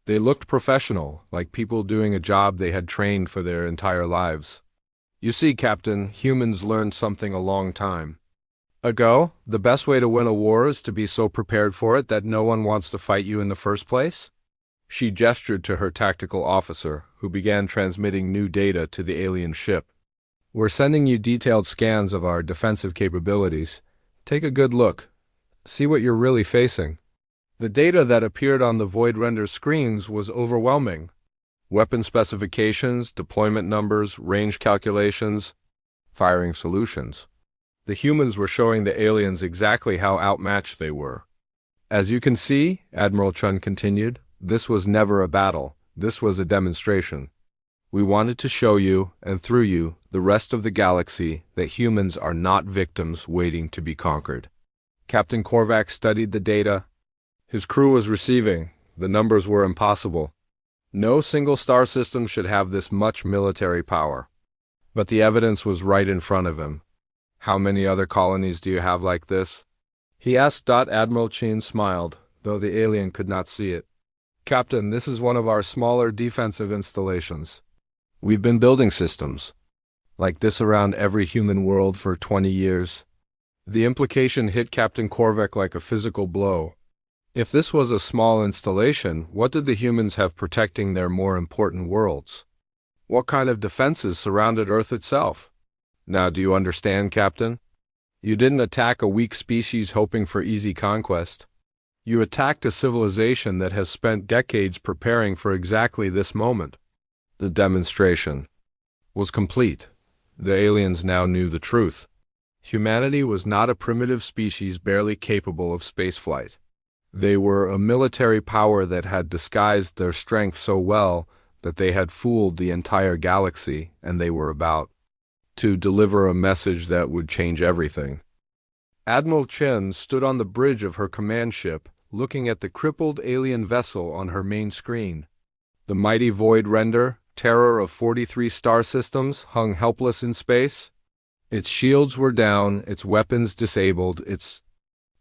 They looked professional, like people doing a job they had trained for their entire lives. You see, Captain, humans learned something a long time ago. The best way to win a war is to be so prepared for it that no one wants to fight you in the first place. She gestured to her tactical officer, who began transmitting new data to the alien ship. We're sending you detailed scans of our defensive capabilities. Take a good look. See what you're really facing. The data that appeared on the Void Render screens was overwhelming. Weapon specifications, deployment numbers, range calculations, firing solutions. The humans were showing the aliens exactly how outmatched they were. As you can see, Admiral Chun continued, this was never a battle. This was a demonstration. We wanted to show you, and through you, the rest of the galaxy, that humans are not victims waiting to be conquered. Captain Korvac studied the data. His crew was receiving. The numbers were impossible. No single star system should have this much military power. But the evidence was right in front of him. How many other colonies do you have like this? He asked. Admiral Chin smiled, though the alien could not see it. Captain, this is one of our smaller defensive installations. We've been building systems like this around every human world for 20 years. The implication hit Captain Korvac like a physical blow. If this was a small installation, what did the humans have protecting their more important worlds? What kind of defenses surrounded Earth itself? Now, do you understand, Captain? You didn't attack a weak species hoping for easy conquest. You attacked a civilization that has spent decades preparing for exactly this moment. The demonstration was complete. The aliens now knew the truth. Humanity was not a primitive species barely capable of spaceflight. They were a military power that had disguised their strength so well that they had fooled the entire galaxy, and they were about to deliver a message that would change everything. Admiral Chen stood on the bridge of her command ship, looking at the crippled alien vessel on her main screen. The mighty Void Render, terror of 43 star systems, hung helpless in space. Its shields were down, its weapons disabled, its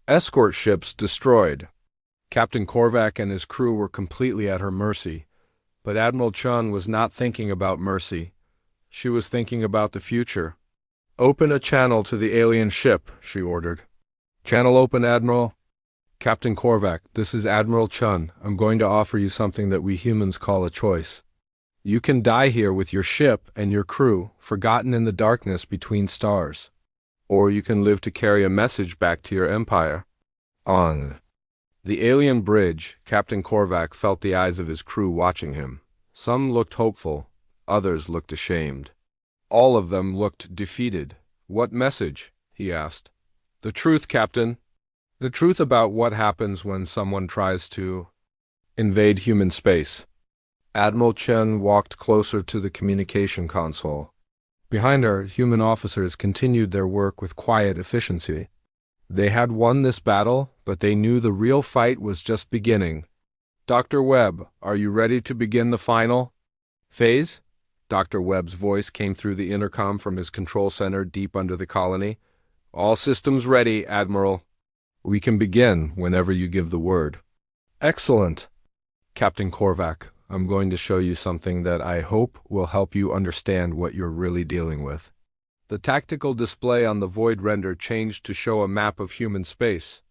escort ships destroyed. Captain Korvac and his crew were completely at her mercy. But Admiral Chun was not thinking about mercy. She was thinking about the future. Open a channel to the alien ship, she ordered. Channel open, Admiral. Captain Korvac, this is Admiral Chun. I'm going to offer you something that we humans call a choice. You can die here with your ship and your crew, forgotten in the darkness between stars. Or you can live to carry a message back to your empire. On the alien bridge, Captain Korvac felt the eyes of his crew watching him. Some looked hopeful, others looked ashamed. All of them looked defeated. What message? He asked. The truth, Captain. The truth about what happens when someone tries to invade human space. Admiral Chen walked closer to the communication console. Behind her, human officers continued their work with quiet efficiency. They had won this battle, but they knew the real fight was just beginning. Dr. Webb, are you ready to begin the final phase? Dr. Webb's voice came through the intercom from his control center deep under the colony. All systems ready, Admiral. We can begin whenever you give the word. Excellent. Captain Korvac, I'm going to show you something that I hope will help you understand what you're really dealing with. The tactical display on the Void Render changed to show a map of human space.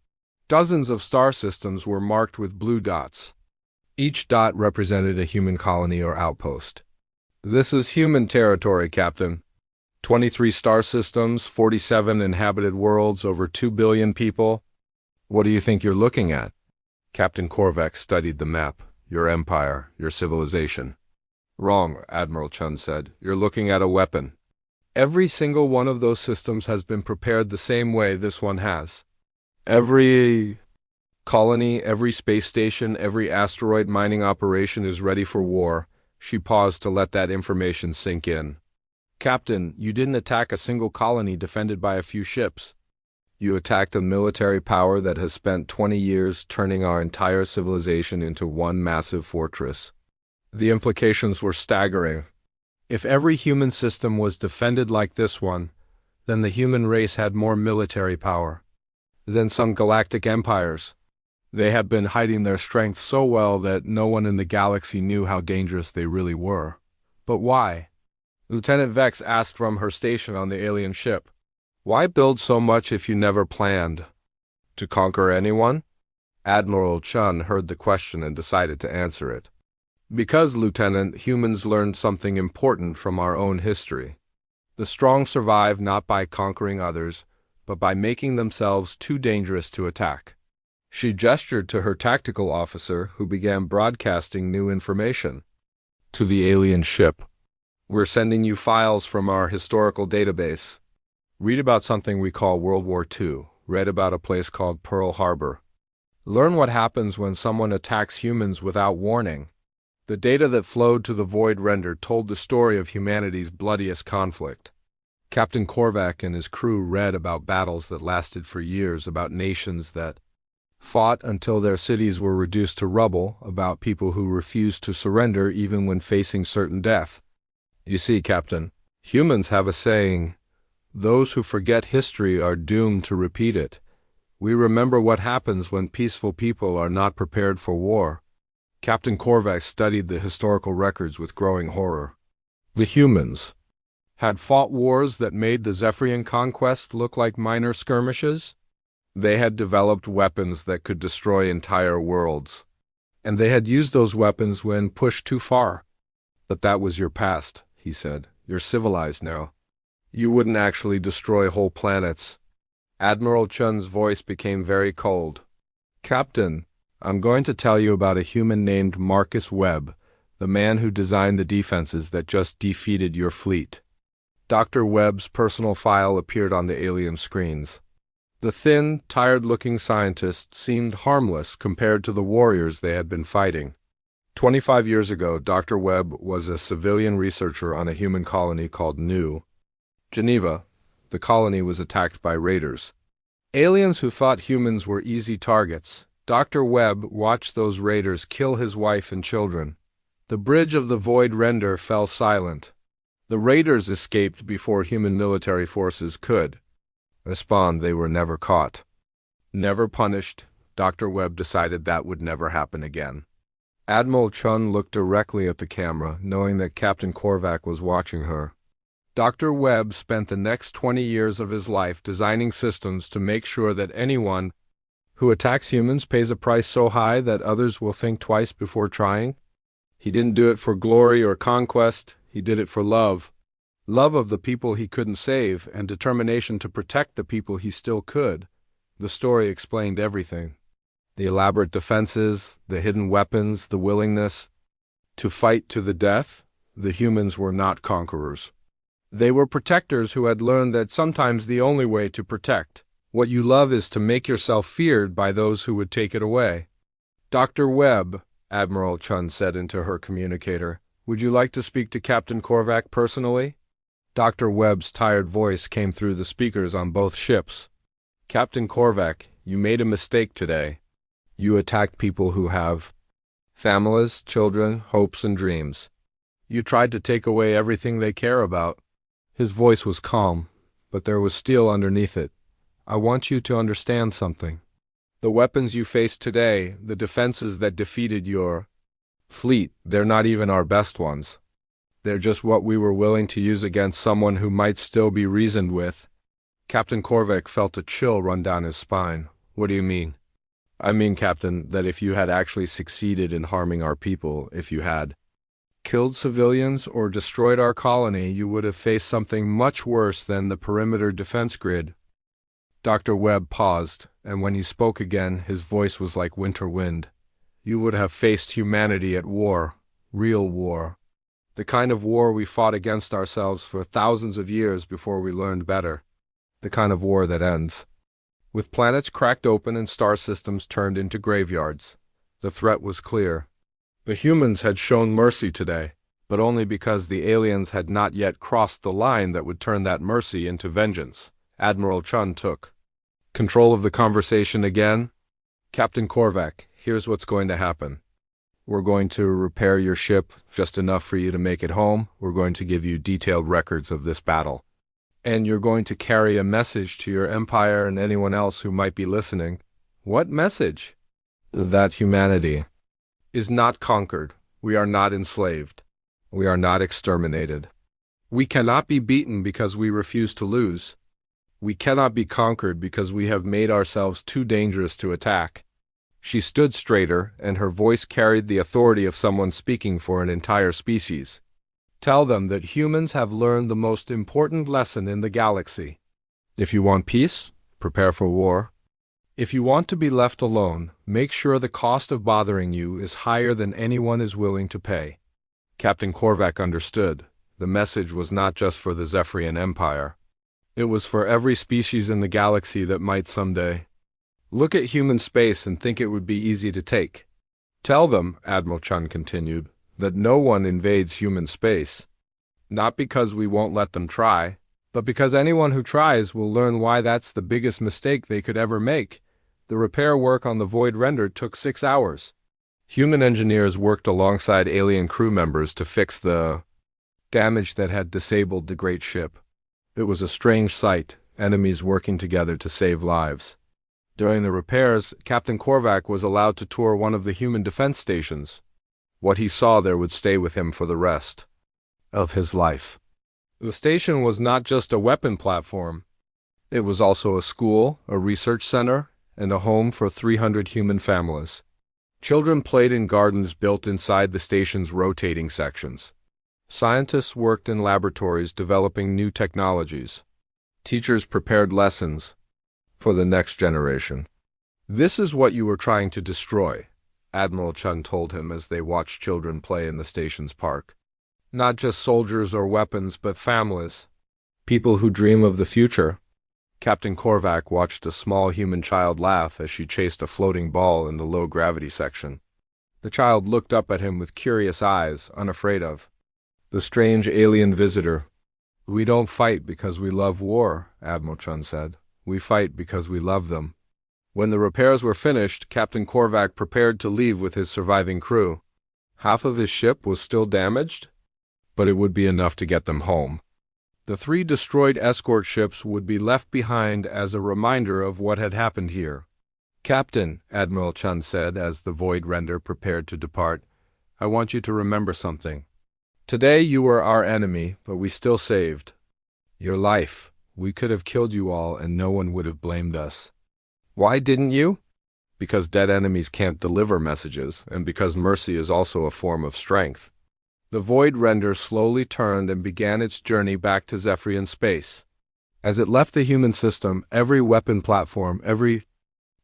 Dozens of star systems were marked with blue dots. Each dot represented a human colony or outpost. This is human territory, Captain. 23 star systems, 47 inhabited worlds, over 2 billion people. What do you think you're looking at? Captain Korvac studied the map. Your empire, your civilization. Wrong, Admiral Chun said. You're looking at a weapon. Every single one of those systems has been prepared the same way this one has. Every colony, every space station, every asteroid mining operation is ready for war. She paused to let that information sink in. Captain, you didn't attack a single colony defended by a few ships. You attacked a military power that has spent 20 years turning our entire civilization into one massive fortress. The implications were staggering. If every human system was defended like this one, then the human race had more military power than some galactic empires. They had been hiding their strength so well that no one in the galaxy knew how dangerous they really were. But why? Lieutenant Vex asked from her station on the alien ship. Why build so much if you never planned to conquer anyone? Admiral Chun heard the question and decided to answer it. Because, Lieutenant, humans learned something important from our own history. The strong survive not by conquering others, but by making themselves too dangerous to attack. She gestured to her tactical officer, who began broadcasting new information. To the alien ship. We're sending you files from our historical database. Read about something we call World War II. Read about a place called Pearl Harbor. Learn what happens when someone attacks humans without warning. The data that flowed to the Void Render told the story of humanity's bloodiest conflict. Captain Korvac and his crew read about battles that lasted for years, about nations that fought until their cities were reduced to rubble, about people who refused to surrender even when facing certain death. You see, Captain, humans have a saying, those who forget history are doomed to repeat it. We remember what happens when peaceful people are not prepared for war. Captain Korvac studied the historical records with growing horror. The humans had fought wars that made the Zephyrian conquest look like minor skirmishes. They had developed weapons that could destroy entire worlds. And they had used those weapons when pushed too far. But that was your past, he said. You're civilized now. You wouldn't actually destroy whole planets. Admiral Chun's voice became very cold. Captain, I'm going to tell you about a human named Marcus Webb, the man who designed the defenses that just defeated your fleet. Dr. Webb's personal file appeared on the alien screens. The thin, tired-looking scientist seemed harmless compared to the warriors they had been fighting. 25 years ago, Dr. Webb was a civilian researcher on a human colony called New Geneva. The colony was attacked by raiders. Aliens who thought humans were easy targets. Dr. Webb watched those raiders kill his wife and children. The bridge of the Void Render fell silent. The raiders escaped before human military forces could. Respond, they were never caught. Never punished. Dr. Webb decided that would never happen again. Admiral Chun looked directly at the camera, knowing that Captain Korvac was watching her. Dr. Webb spent the next 20 years of his life designing systems to make sure that anyone who attacks humans pays a price so high that others will think twice before trying. He didn't do it for glory or conquest. He did it for love. Love of the people he couldn't save, and determination to protect the people he still could. The story explained everything. The elaborate defenses, the hidden weapons, the willingness to fight to the death. The humans were not conquerors. They were protectors who had learned that sometimes the only way to protect what you love is to make yourself feared by those who would take it away. Dr. Webb, Admiral Chun said into her communicator, would you like to speak to Captain Korvac personally? Dr. Webb's tired voice came through the speakers on both ships. Captain Korvac, you made a mistake today. You attacked people who have families, children, hopes, and dreams. You tried to take away everything they care about. His voice was calm, but there was steel underneath it. I want you to understand something. The weapons you face today, the defenses that defeated your fleet, they're not even our best ones. They're just what we were willing to use against someone who might still be reasoned with. Captain Korvac felt a chill run down his spine. What do you mean? I mean, Captain, that if you had actually succeeded in harming our people, if you had killed civilians or destroyed our colony, you would have faced something much worse than the perimeter defense grid. Dr. Webb paused, and when he spoke again, his voice was like winter wind. You would have faced humanity at war, real war. The kind of war we fought against ourselves for thousands of years before we learned better. The kind of war that ends with planets cracked open and star systems turned into graveyards. The threat was clear. The humans had shown mercy today, but only because the aliens had not yet crossed the line that would turn that mercy into vengeance. Admiral Chun took control of the conversation again. Captain Korvac, here's what's going to happen. We're going to repair your ship just enough for you to make it home. We're going to give you detailed records of this battle. And you're going to carry a message to your empire and anyone else who might be listening. What message? That humanity is not conquered. We are not enslaved. We are not exterminated. We cannot be beaten because we refuse to lose. We cannot be conquered because we have made ourselves too dangerous to attack. She stood straighter, and her voice carried the authority of someone speaking for an entire species. Tell them that humans have learned the most important lesson in the galaxy. If you want peace, prepare for war. If you want to be left alone, make sure the cost of bothering you is higher than anyone is willing to pay. Captain Korvac understood. The message was not just for the Zephyrian Empire. It was for every species in the galaxy that might someday look at human space and think it would be easy to take. Tell them, Admiral Chun continued, that no one invades human space. Not because we won't let them try, but because anyone who tries will learn why that's the biggest mistake they could ever make. The repair work on the Void Render took 6 hours. Human engineers worked alongside alien crew members to fix the damage that had disabled the great ship. It was a strange sight, enemies working together to save lives. During the repairs, Captain Korvac was allowed to tour one of the human defense stations. What he saw there would stay with him for the rest of his life. The station was not just a weapon platform. It was also a school, a research center, and a home for 300 human families. Children played in gardens built inside the station's rotating sections. Scientists worked in laboratories developing new technologies. Teachers prepared lessons for the next generation. This is what you were trying to destroy, Admiral Chun told him as they watched children play in the station's park. Not just soldiers or weapons, but families. People who dream of the future. Captain Korvac watched a small human child laugh as she chased a floating ball in the low-gravity section. The child looked up at him with curious eyes, unafraid of the strange alien visitor. We don't fight because we love war, Admiral Chun said. We fight because we love them. When the repairs were finished, Captain Korvac prepared to leave with his surviving crew. Half of his ship was still damaged, but it would be enough to get them home. The 3 destroyed escort ships would be left behind as a reminder of what had happened here. Captain, Admiral Chun said as the Void Render prepared to depart, I want you to remember something. Today you were our enemy, but we still saved your life. We could have killed you all and no one would have blamed us. Why didn't you? Because dead enemies can't deliver messages, and because mercy is also a form of strength. The Void Render slowly turned and began its journey back to Zephyrian space. As it left the human system, every weapon platform, every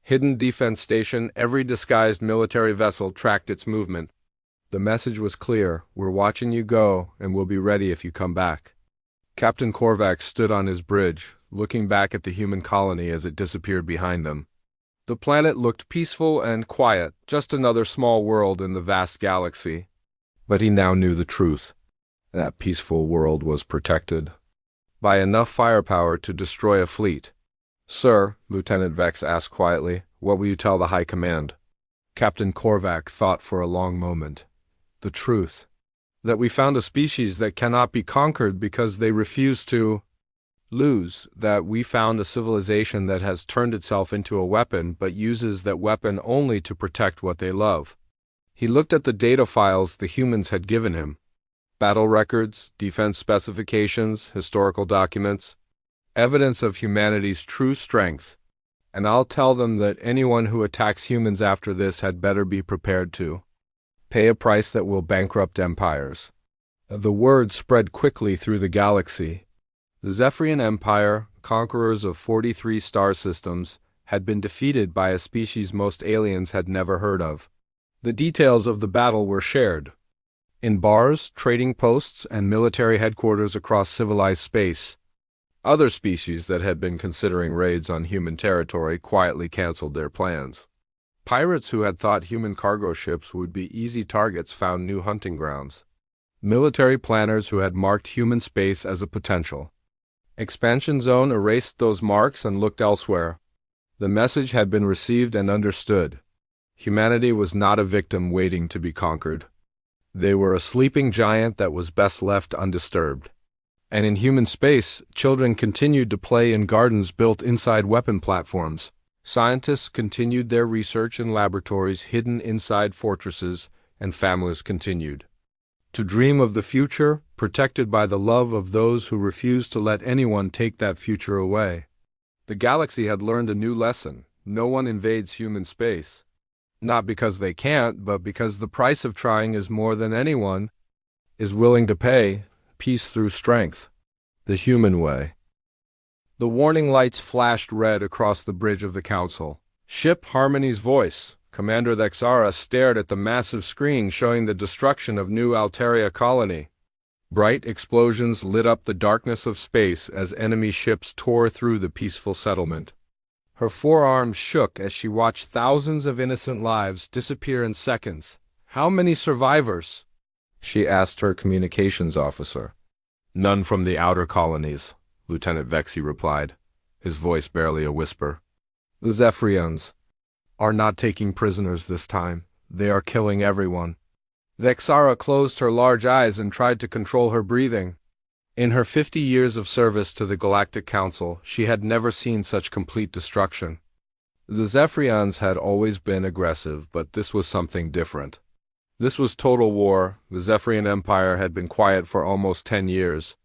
hidden defense station, every disguised military vessel tracked its movement. The message was clear: we're watching you go, and we'll be ready if you come back. Captain Korvac stood on his bridge, looking back at the human colony as it disappeared behind them. The planet looked peaceful and quiet, just another small world in the vast galaxy. But he now knew the truth. That peaceful world was protected by enough firepower to destroy a fleet. Sir, Lieutenant Vex asked quietly, what will you tell the High Command? Captain Korvac thought for a long moment. The truth. That we found a species that cannot be conquered because they refuse to lose. That we found a civilization that has turned itself into a weapon but uses that weapon only to protect what they love. He looked at the data files the humans had given him. Battle records, defense specifications, historical documents. Evidence of humanity's true strength. And I'll tell them that anyone who attacks humans after this had better be prepared to pay a price that will bankrupt empires. The word spread quickly through the galaxy. The Zephyrian Empire, conquerors of 43 star systems, had been defeated by a species most aliens had never heard of. The details of the battle were shared in bars, trading posts, and military headquarters across civilized space. Other species that had been considering raids on human territory quietly canceled their plans. Pirates who had thought human cargo ships would be easy targets found new hunting grounds. Military planners who had marked human space as a potential expansion zone erased those marks and looked elsewhere. The message had been received and understood. Humanity was not a victim waiting to be conquered. They were a sleeping giant that was best left undisturbed. And in human space, children continued to play in gardens built inside weapon platforms. Scientists continued their research in laboratories hidden inside fortresses, and families continued to dream of the future, protected by the love of those who refused to let anyone take that future away. The galaxy had learned a new lesson. No one invades human space. Not because they can't, but because the price of trying is more than anyone is willing to pay. Peace through strength. The human way. The warning lights flashed red across the bridge of the council. Ship Harmony's voice. Commander Thexara stared at the massive screen showing the destruction of New Alteria colony. Bright explosions lit up the darkness of space as enemy ships tore through the peaceful settlement. Her forearms shook as she watched thousands of innocent lives disappear in seconds. "How many survivors?" she asked her communications officer. "None from the outer colonies," Lieutenant Vexy replied, his voice barely a whisper. "The Zephyrians are not taking prisoners this time. They are killing everyone." Thexara closed her large eyes and tried to control her breathing. In her 50 years of service to the Galactic Council, she had never seen such complete destruction. The Zephyrians had always been aggressive, but this was something different. This was total war. The Zephyrian Empire had been quiet for almost 10 years.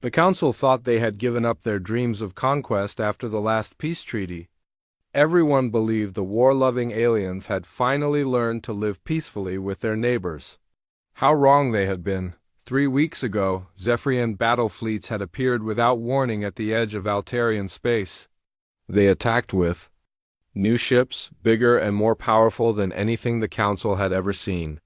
The Council thought they had given up their dreams of conquest after the last peace treaty. Everyone believed the war-loving aliens had finally learned to live peacefully with their neighbors. How wrong they had been. 3 weeks ago, Zephyrian battle fleets had appeared without warning at the edge of Altarian space. They attacked with new ships, bigger and more powerful than anything the Council had ever seen.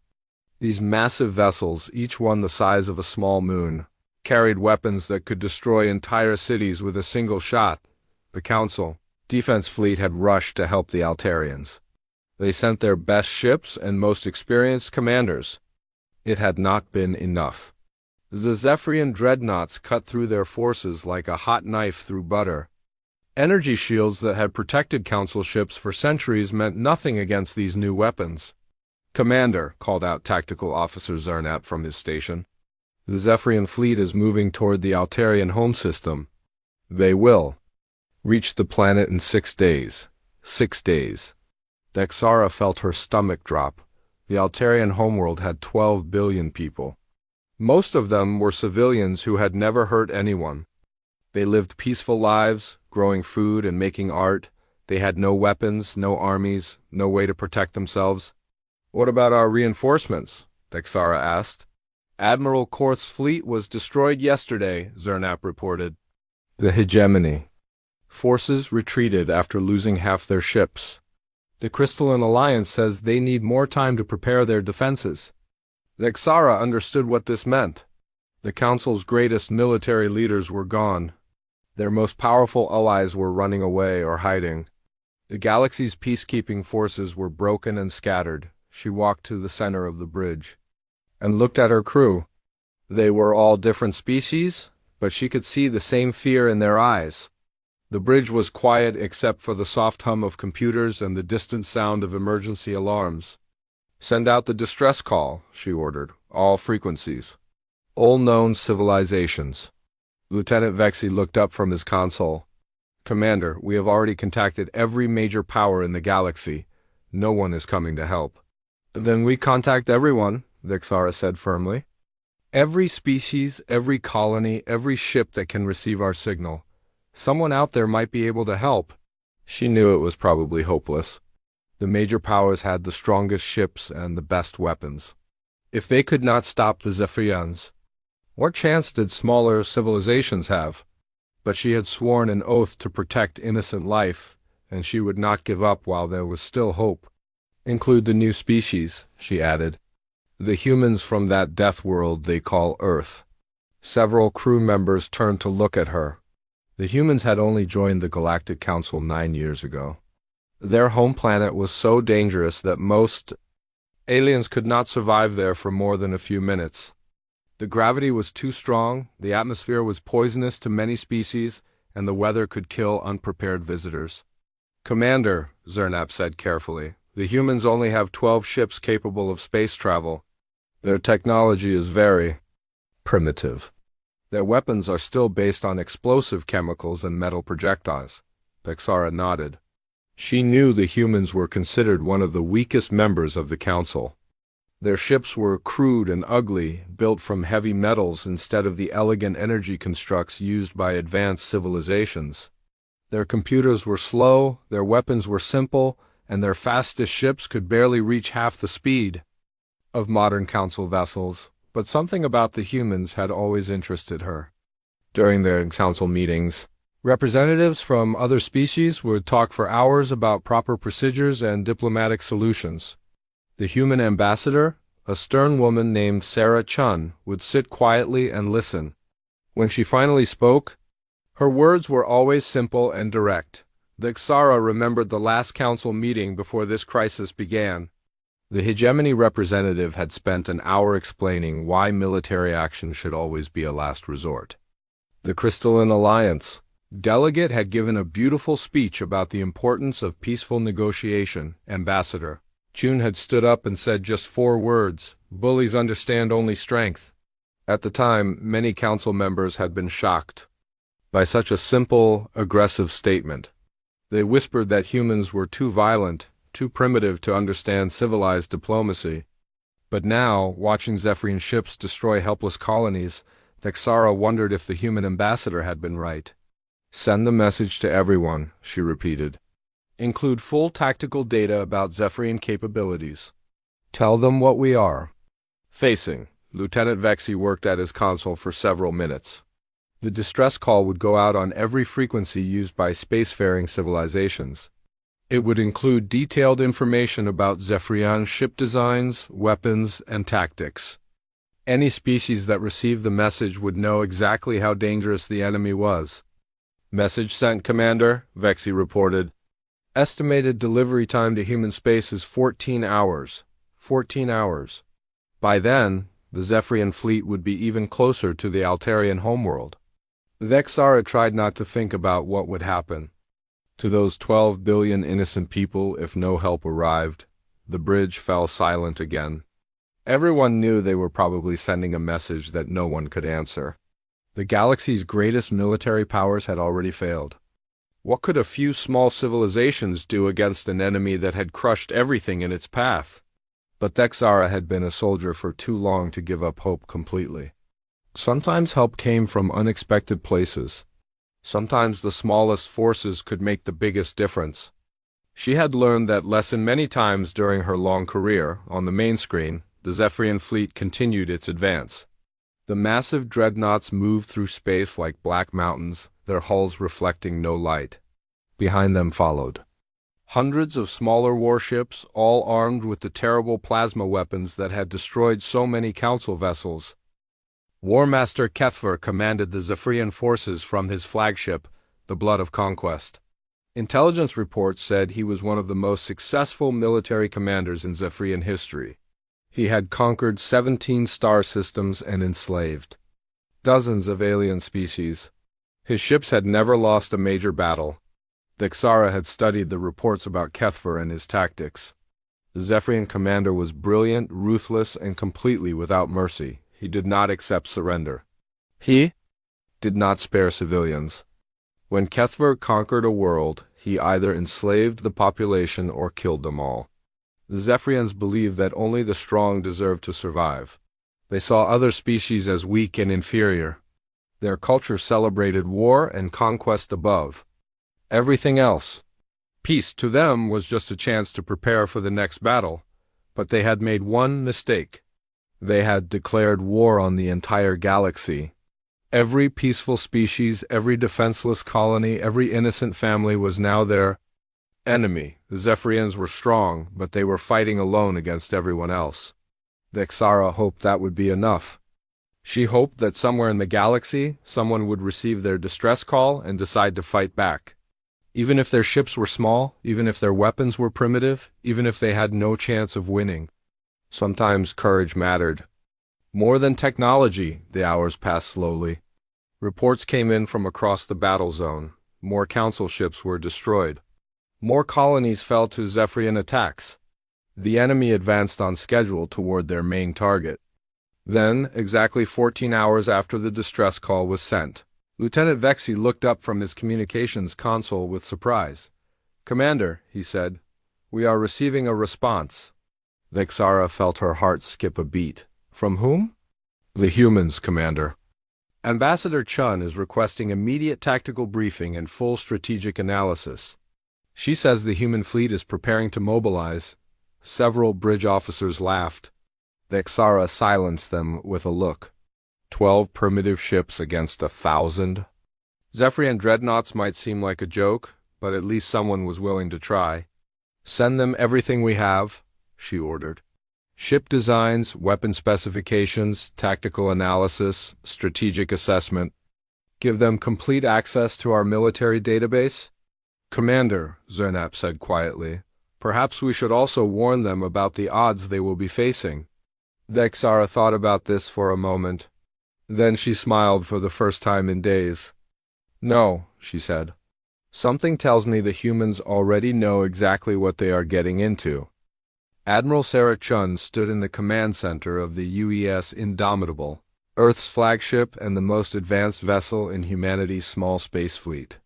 These massive vessels, each one the size of a small moon, carried weapons that could destroy entire cities with a single shot. The Council defense fleet had rushed to help the Altarians. They sent their best ships and most experienced commanders. It had not been enough. The Zephyrian dreadnoughts cut through their forces like a hot knife through butter. Energy shields that had protected Council ships for centuries meant nothing against these new weapons. "Commander," called out Tactical Officer Zernap from his station, "the Zephyrian fleet is moving toward the Altarian home system. They will reach the planet in 6 days. 6 days. Thexara felt her stomach drop. The Altarian homeworld had 12 billion people. Most of them were civilians who had never hurt anyone. They lived peaceful lives, growing food and making art. They had no weapons, no armies, no way to protect themselves. "What about our reinforcements?" Thexara asked. "Admiral Korth's fleet was destroyed yesterday," Zernap reported. The hegemony. Forces retreated after losing half their ships. The Crystalline Alliance says they need more time to prepare their defenses. Thexara understood what this meant. The Council's greatest military leaders were gone. Their most powerful allies were running away or hiding. The galaxy's peacekeeping forces were broken and scattered. She walked to the center of the bridge and looked at her crew. They were all different species, but she could see the same fear in their eyes. The bridge was quiet except for the soft hum of computers and the distant sound of emergency alarms. "Send out the distress call," she ordered. "All frequencies. All known civilizations." Lieutenant Vexy looked up from his console. "Commander, we have already contacted every major power in the galaxy. No one is coming to help." "Then we contact everyone," Thexara said firmly. "Every species, every colony, every ship that can receive our signal. Someone out there might be able to help." She knew it was probably hopeless. The major powers had the strongest ships and the best weapons. If they could not stop the Zephyrians, what chance did smaller civilizations have? But she had sworn an oath to protect innocent life, and she would not give up while there was still hope. "Include the new species," she added. "The humans from that death world they call Earth." Several crew members turned to look at her. The humans had only joined the Galactic Council 9 years ago. Their home planet was so dangerous that most aliens could not survive there for more than a few minutes. The gravity was too strong, the atmosphere was poisonous to many species, and the weather could kill unprepared visitors. "Commander," Zernap said carefully, The humans only have 12 ships capable of space travel. Their technology is very primitive. Their weapons are still based on explosive chemicals and metal projectiles. Vexara nodded. She knew the humans were considered one of the weakest members of the Council. Their ships were crude and ugly, built from heavy metals instead of the elegant energy constructs used by advanced civilizations. Their computers were slow, their weapons were simple, and their fastest ships could barely reach half the speed of modern Council vessels. But something about the humans had always interested her. During their council meetings, representatives from other species would talk for hours about proper procedures and diplomatic solutions. The human ambassador, a stern woman named Sarah Chun, would sit quietly and listen. When she finally spoke, her words were always simple and direct. Vexara remembered the last council meeting before this crisis began. The hegemony representative had spent an hour explaining why military action should always be a last resort. The Crystalline Alliance delegate had given a beautiful speech about the importance of peaceful negotiation. Ambassador Chun had stood up and said just 4 words, "Bullies understand only strength." At the time, many council members had been shocked by such a simple, aggressive statement. They whispered that humans were too violent, too primitive to understand civilized diplomacy. But now, watching Zephyrian ships destroy helpless colonies, Vexara wondered if the human ambassador had been right. "Send the message to everyone," she repeated. "Include full tactical data about Zephyrian capabilities. Tell them what we are facing." Lieutenant Vexi worked at his console for several minutes. The distress call would go out on every frequency used by spacefaring civilizations. It would include detailed information about Zephyrian ship designs, weapons, and tactics. Any species that received the message would know exactly how dangerous the enemy was. "Message sent, Commander," Vexi reported. "Estimated delivery time to human space is 14 hours. 14 hours. By then, the Zephyrian fleet would be even closer to the Altarian homeworld." Vexara tried not to think about what would happen to those 12 billion innocent people if no help arrived. The bridge fell silent again. Everyone knew they were probably sending a message that no one could answer. The galaxy's greatest military powers had already failed. What could a few small civilizations do against an enemy that had crushed everything in its path? But Vexara had been a soldier for too long to give up hope completely. Sometimes help came from unexpected places. Sometimes the smallest forces could make the biggest difference. She had learned that lesson many times during her long career. On the main screen, the Zephyrian fleet continued its advance. The massive dreadnoughts moved through space like black mountains, their hulls reflecting no light. Behind them followed hundreds of smaller warships, all armed with the terrible plasma weapons that had destroyed so many council vessels. War Master Kethver commanded the Zephyrian forces from his flagship, the Blood of Conquest. Intelligence reports said he was one of the most successful military commanders in Zephyrian history. He had conquered 17 star systems and enslaved dozens of alien species. His ships had never lost a major battle. Vexara had studied the reports about Kethver and his tactics. The Zephyrian commander was brilliant, ruthless, and completely without mercy. He did not accept surrender. He did not spare civilians. When Kethver conquered a world, he either enslaved the population or killed them all. The Zephyrians believed that only the strong deserved to survive. They saw other species as weak and inferior. Their culture celebrated war and conquest above everything else. Peace to them was just a chance to prepare for the next battle. But they had made one mistake. They had declared war on the entire galaxy. Every peaceful species, every defenseless colony, every innocent family was now their enemy. The Zephyrians were strong, but they were fighting alone against everyone else. Vexara hoped that would be enough. She hoped that somewhere in the galaxy, someone would receive their distress call and decide to fight back. Even if their ships were small, even if their weapons were primitive, even if they had no chance of winning. Sometimes courage mattered. More than technology. The hours passed slowly. Reports came in from across the battle zone. More council ships were destroyed. More colonies fell to Zephyrian attacks. The enemy advanced on schedule toward their main target. Then, exactly 14 hours after the distress call was sent, Lieutenant Vexy looked up from his communications console with surprise. "Commander," he said, "we are receiving a response." Vexara felt her heart skip a beat. "From whom?" "The humans, Commander. Ambassador Chun is requesting immediate tactical briefing and full strategic analysis. She says the human fleet is preparing to mobilize." Several bridge officers laughed. Vexara silenced them with a look. 12 primitive ships against 1,000? Zephyrian dreadnoughts might seem like a joke, but at least someone was willing to try. "Send them everything we have," she ordered. "Ship designs, weapon specifications, tactical analysis, strategic assessment. Give them complete access to our military database." "Commander," Zernap said quietly, "perhaps we should also warn them about the odds they will be facing." Vexara thought about this for a moment. Then she smiled for the first time in days. "No," she said. "Something tells me the humans already know exactly what they are getting into." Admiral Sarah Chun stood in the command center of the UES Indomitable, Earth's flagship and the most advanced vessel in humanity's small space fleet.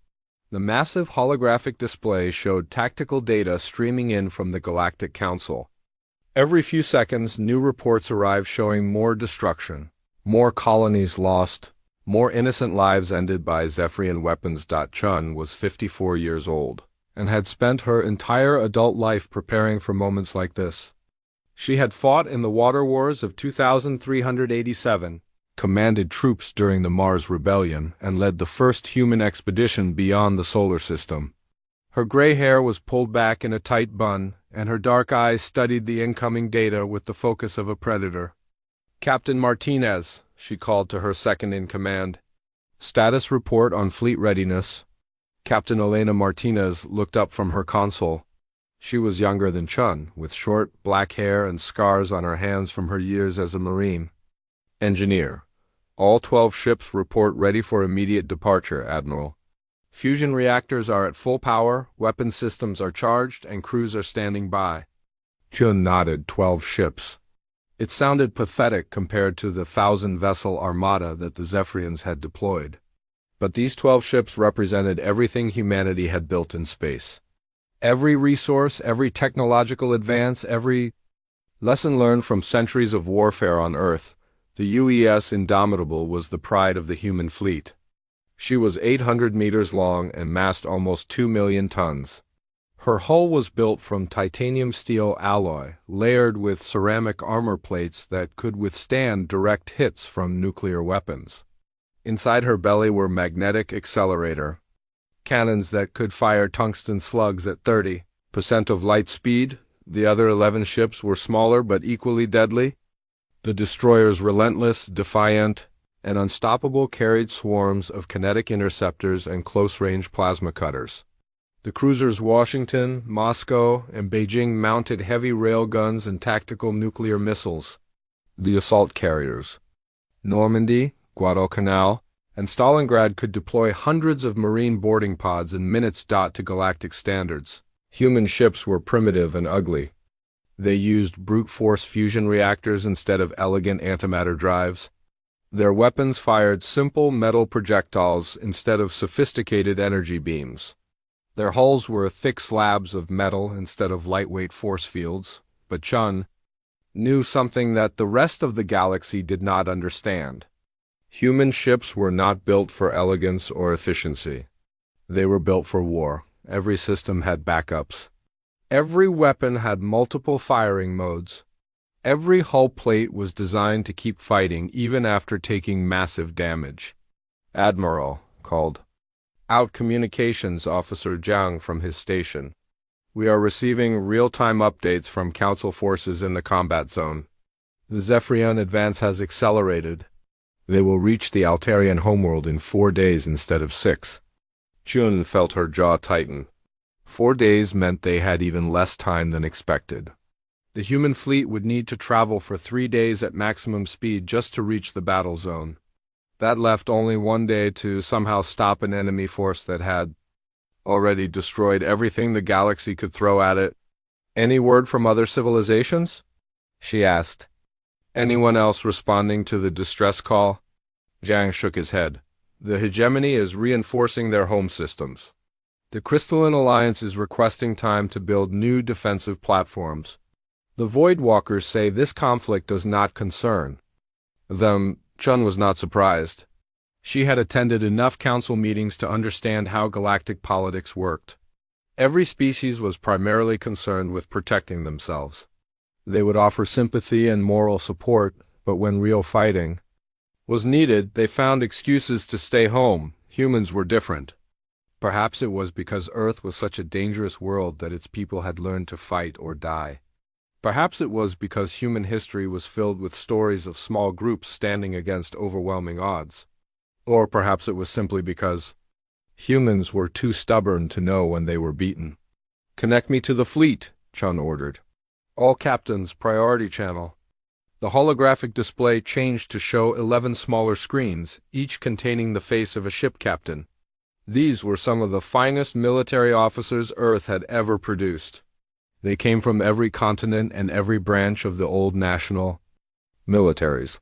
The massive holographic display showed tactical data streaming in from the Galactic Council. Every few seconds, new reports arrived showing more destruction, more colonies lost, more innocent lives ended by Zephyrian weapons. Chun was 54 years old and had spent her entire adult life preparing for moments like this. She had fought in the water wars of 2387, commanded troops during the Mars Rebellion, and led the first human expedition beyond the solar system. Her gray hair was pulled back in a tight bun, and her dark eyes studied the incoming data with the focus of a predator. "Captain Martinez," she called to her second-in-command. "Status report on fleet readiness." Captain Elena Martinez looked up from her console. She was younger than Chun, with short, black hair and scars on her hands from her years as a Marine. "Engineer, all 12 ships report ready for immediate departure, Admiral. Fusion reactors are at full power, weapon systems are charged, and crews are standing by." Chun nodded. 12 ships. It sounded pathetic compared to the 1,000-vessel armada that the Zephyrians had deployed. But these 12 ships represented everything humanity had built in space. Every resource, every technological advance, every lesson learned from centuries of warfare on Earth. The UES Indomitable was the pride of the human fleet. She was 800 meters long and massed almost 2 million tons. Her hull was built from titanium steel alloy, layered with ceramic armor plates that could withstand direct hits from nuclear weapons. Inside her belly were magnetic accelerator cannons that could fire tungsten slugs at 30% of light speed. The other 11 ships were smaller but equally deadly. The destroyers, relentless, defiant, and unstoppable, carried swarms of kinetic interceptors and close-range plasma cutters. The cruisers Washington, Moscow, and Beijing mounted heavy railguns and tactical nuclear missiles. The assault carriers, Normandy, Guadalcanal, and Stalingrad, could deploy hundreds of marine boarding pods in minutes. To galactic standards, human ships were primitive and ugly. They used brute force fusion reactors instead of elegant antimatter drives. Their weapons fired simple metal projectiles instead of sophisticated energy beams. Their hulls were thick slabs of metal instead of lightweight force fields. But Chun knew something that the rest of the galaxy did not understand. Human ships were not built for elegance or efficiency. They were built for war. Every system had backups. Every weapon had multiple firing modes. Every hull plate was designed to keep fighting even after taking massive damage. "Admiral," called out Communications Officer Jiang from his station. "We are receiving real-time updates from Council forces in the combat zone. The Zephyrian advance has accelerated. They will reach the Altarian homeworld in 4 days instead of 6. Chun felt her jaw tighten. 4 days meant they had even less time than expected. The human fleet would need to travel for 3 days at maximum speed just to reach the battle zone. That left only 1 day to somehow stop an enemy force that had already destroyed everything the galaxy could throw at it. Any word from other civilizations? She asked. Anyone else responding to the distress call? Jiang shook his head. The hegemony is reinforcing their home systems. The Crystalline Alliance is requesting time to build new defensive platforms. The Void Walkers say this conflict does not concern them. Chun was not surprised. She had attended enough council meetings to understand how galactic politics worked. Every species was primarily concerned with protecting themselves. They would offer sympathy and moral support, but when real fighting was needed, they found excuses to stay home. Humans were different. Perhaps it was because Earth was such a dangerous world that its people had learned to fight or die. Perhaps it was because human history was filled with stories of small groups standing against overwhelming odds. Or perhaps it was simply because humans were too stubborn to know when they were beaten. Connect me to the fleet, Chun ordered. All captains, priority channel. The holographic display changed to show 11 smaller screens, each containing the face of a ship captain. These were some of the finest military officers Earth had ever produced. They came from every continent and every branch of the old national militaries.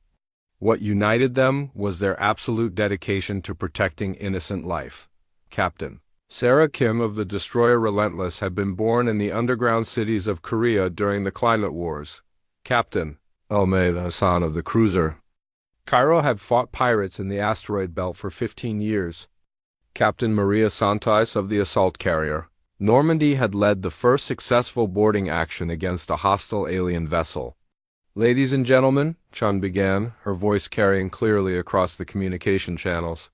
What united them was their absolute dedication to protecting innocent life. Captain Sarah Kim of the destroyer Relentless had been born in the underground cities of Korea during the climate wars. Captain Almeida Hassan of the cruiser Cairo had fought pirates in the asteroid belt for 15 years. Captain Maria Santos of the assault carrier Normandy had led the first successful boarding action against a hostile alien vessel. Ladies and gentlemen, Chun began, her voice carrying clearly across the communication channels.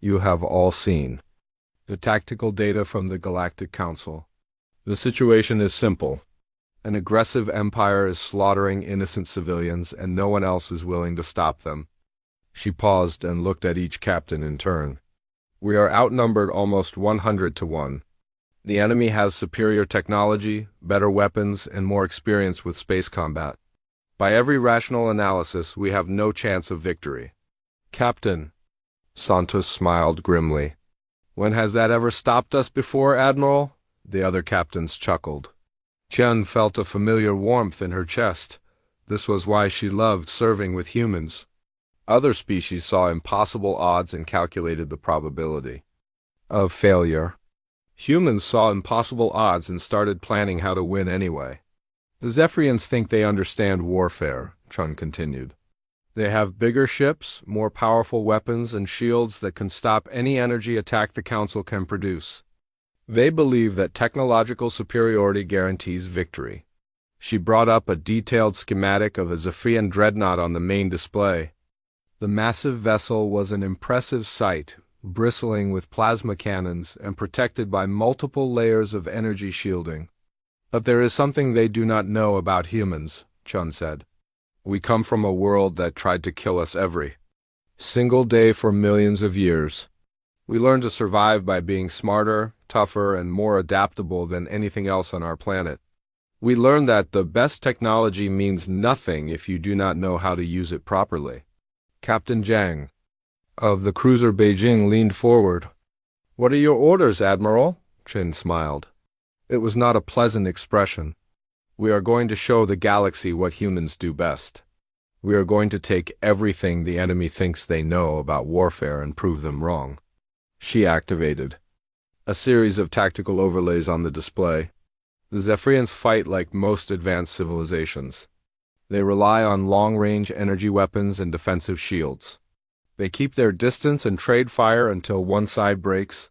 You have all seen the tactical data from the Galactic Council. The situation is simple. An aggressive empire is slaughtering innocent civilians, and no one else is willing to stop them. She paused and looked at each captain in turn. We are outnumbered almost 100 to 1. The enemy has superior technology, better weapons, and more experience with space combat. By every rational analysis, we have no chance of victory. Captain Santos smiled grimly. When has that ever stopped us before, Admiral? The other captains chuckled. Chen felt a familiar warmth in her chest. This was why she loved serving with humans. Other species saw impossible odds and calculated the probability of failure. Humans saw impossible odds and started planning how to win anyway. The Zephyrians think they understand warfare, Chun continued. They have bigger ships, more powerful weapons, and shields that can stop any energy attack the Council can produce. They believe that technological superiority guarantees victory. She brought up a detailed schematic of a Zephyrian dreadnought on the main display. The massive vessel was an impressive sight, bristling with plasma cannons and protected by multiple layers of energy shielding. But there is something they do not know about humans, Chun said. We come from a world that tried to kill us every single day for millions of years. We learned to survive by being smarter, tougher, and more adaptable than anything else on our planet. We learned that the best technology means nothing if you do not know how to use it properly. Captain Jiang of the cruiser Beijing leaned forward. What are your orders, Admiral? Chen smiled. It was not a pleasant expression. We are going to show the galaxy what humans do best. We are going to take everything the enemy thinks they know about warfare and prove them wrong. She activated a series of tactical overlays on the display. The Zephyrians fight like most advanced civilizations. They rely on long-range energy weapons and defensive shields. They keep their distance and trade fire until one side breaks.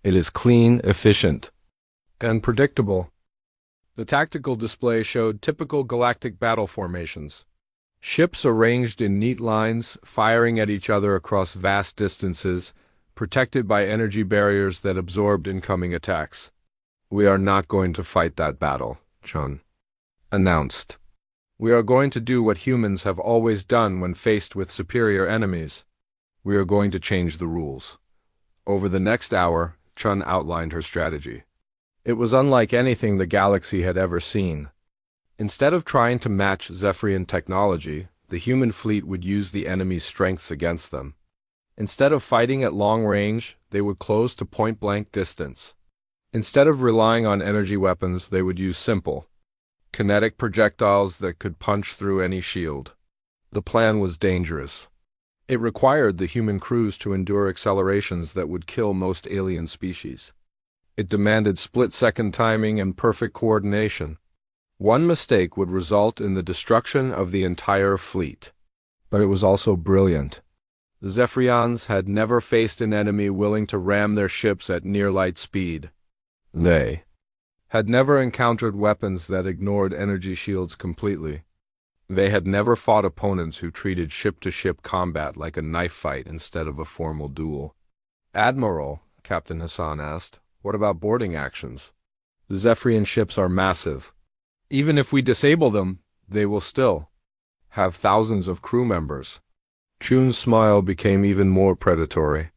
It is clean, efficient, and predictable. The tactical display showed typical galactic battle formations. Ships arranged in neat lines, firing at each other across vast distances, protected by energy barriers that absorbed incoming attacks. We are not going to fight that battle, Chun announced. We are going to do what humans have always done when faced with superior enemies. We are going to change the rules. Over the next hour, Chun outlined her strategy. It was unlike anything the galaxy had ever seen. Instead of trying to match Zephyrian technology, the human fleet would use the enemy's strengths against them. Instead of fighting at long range, they would close to point-blank distance. Instead of relying on energy weapons, they would use simple, kinetic projectiles that could punch through any shield. The plan was dangerous. It required the human crews to endure accelerations that would kill most alien species. It demanded split-second timing and perfect coordination. One mistake would result in the destruction of the entire fleet. But it was also brilliant. The Zephyrians had never faced an enemy willing to ram their ships at near-light speed. They had never encountered weapons that ignored energy shields completely. They had never fought opponents who treated ship-to-ship combat like a knife fight instead of a formal duel. "Admiral," Captain Hassan asked, "what about boarding actions? The Zephyrian ships are massive. Even if we disable them, they will still have thousands of crew members." Chun's smile became even more predatory.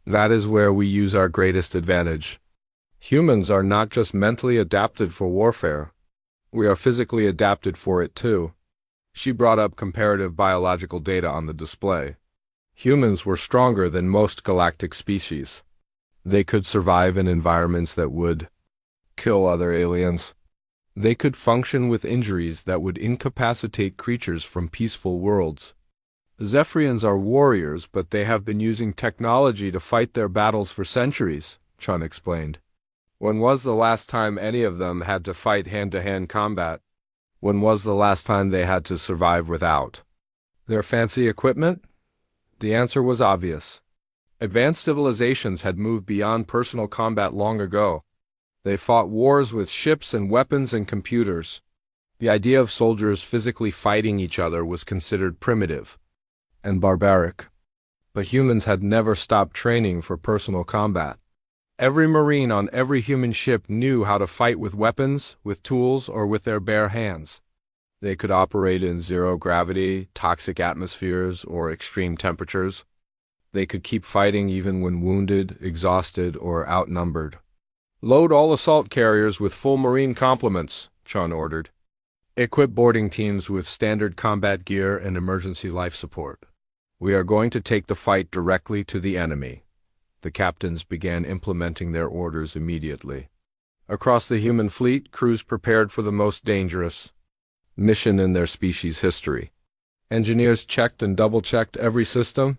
"That is where we use our greatest advantage. Humans are not just mentally adapted for warfare. We are physically adapted for it too." She brought up comparative biological data on the display. Humans were stronger than most galactic species. They could survive in environments that would kill other aliens. They could function with injuries that would incapacitate creatures from peaceful worlds. Zephyrians are warriors, but they have been using technology to fight their battles for centuries, Chun explained. When was the last time any of them had to fight hand-to-hand combat? When was the last time they had to survive without their fancy equipment? The answer was obvious. Advanced civilizations had moved beyond personal combat long ago. They fought wars with ships and weapons and computers. The idea of soldiers physically fighting each other was considered primitive and barbaric. But humans had never stopped training for personal combat. Every Marine on every human ship knew how to fight with weapons, with tools, or with their bare hands. They could operate in zero-gravity, toxic atmospheres, or extreme temperatures. They could keep fighting even when wounded, exhausted, or outnumbered. "Load all assault carriers with full Marine complements," Chun ordered. "Equip boarding teams with standard combat gear and emergency life support. We are going to take the fight directly to the enemy." The captains began implementing their orders immediately. Across the human fleet, crews prepared for the most dangerous mission in their species' history. Engineers checked and double-checked every system.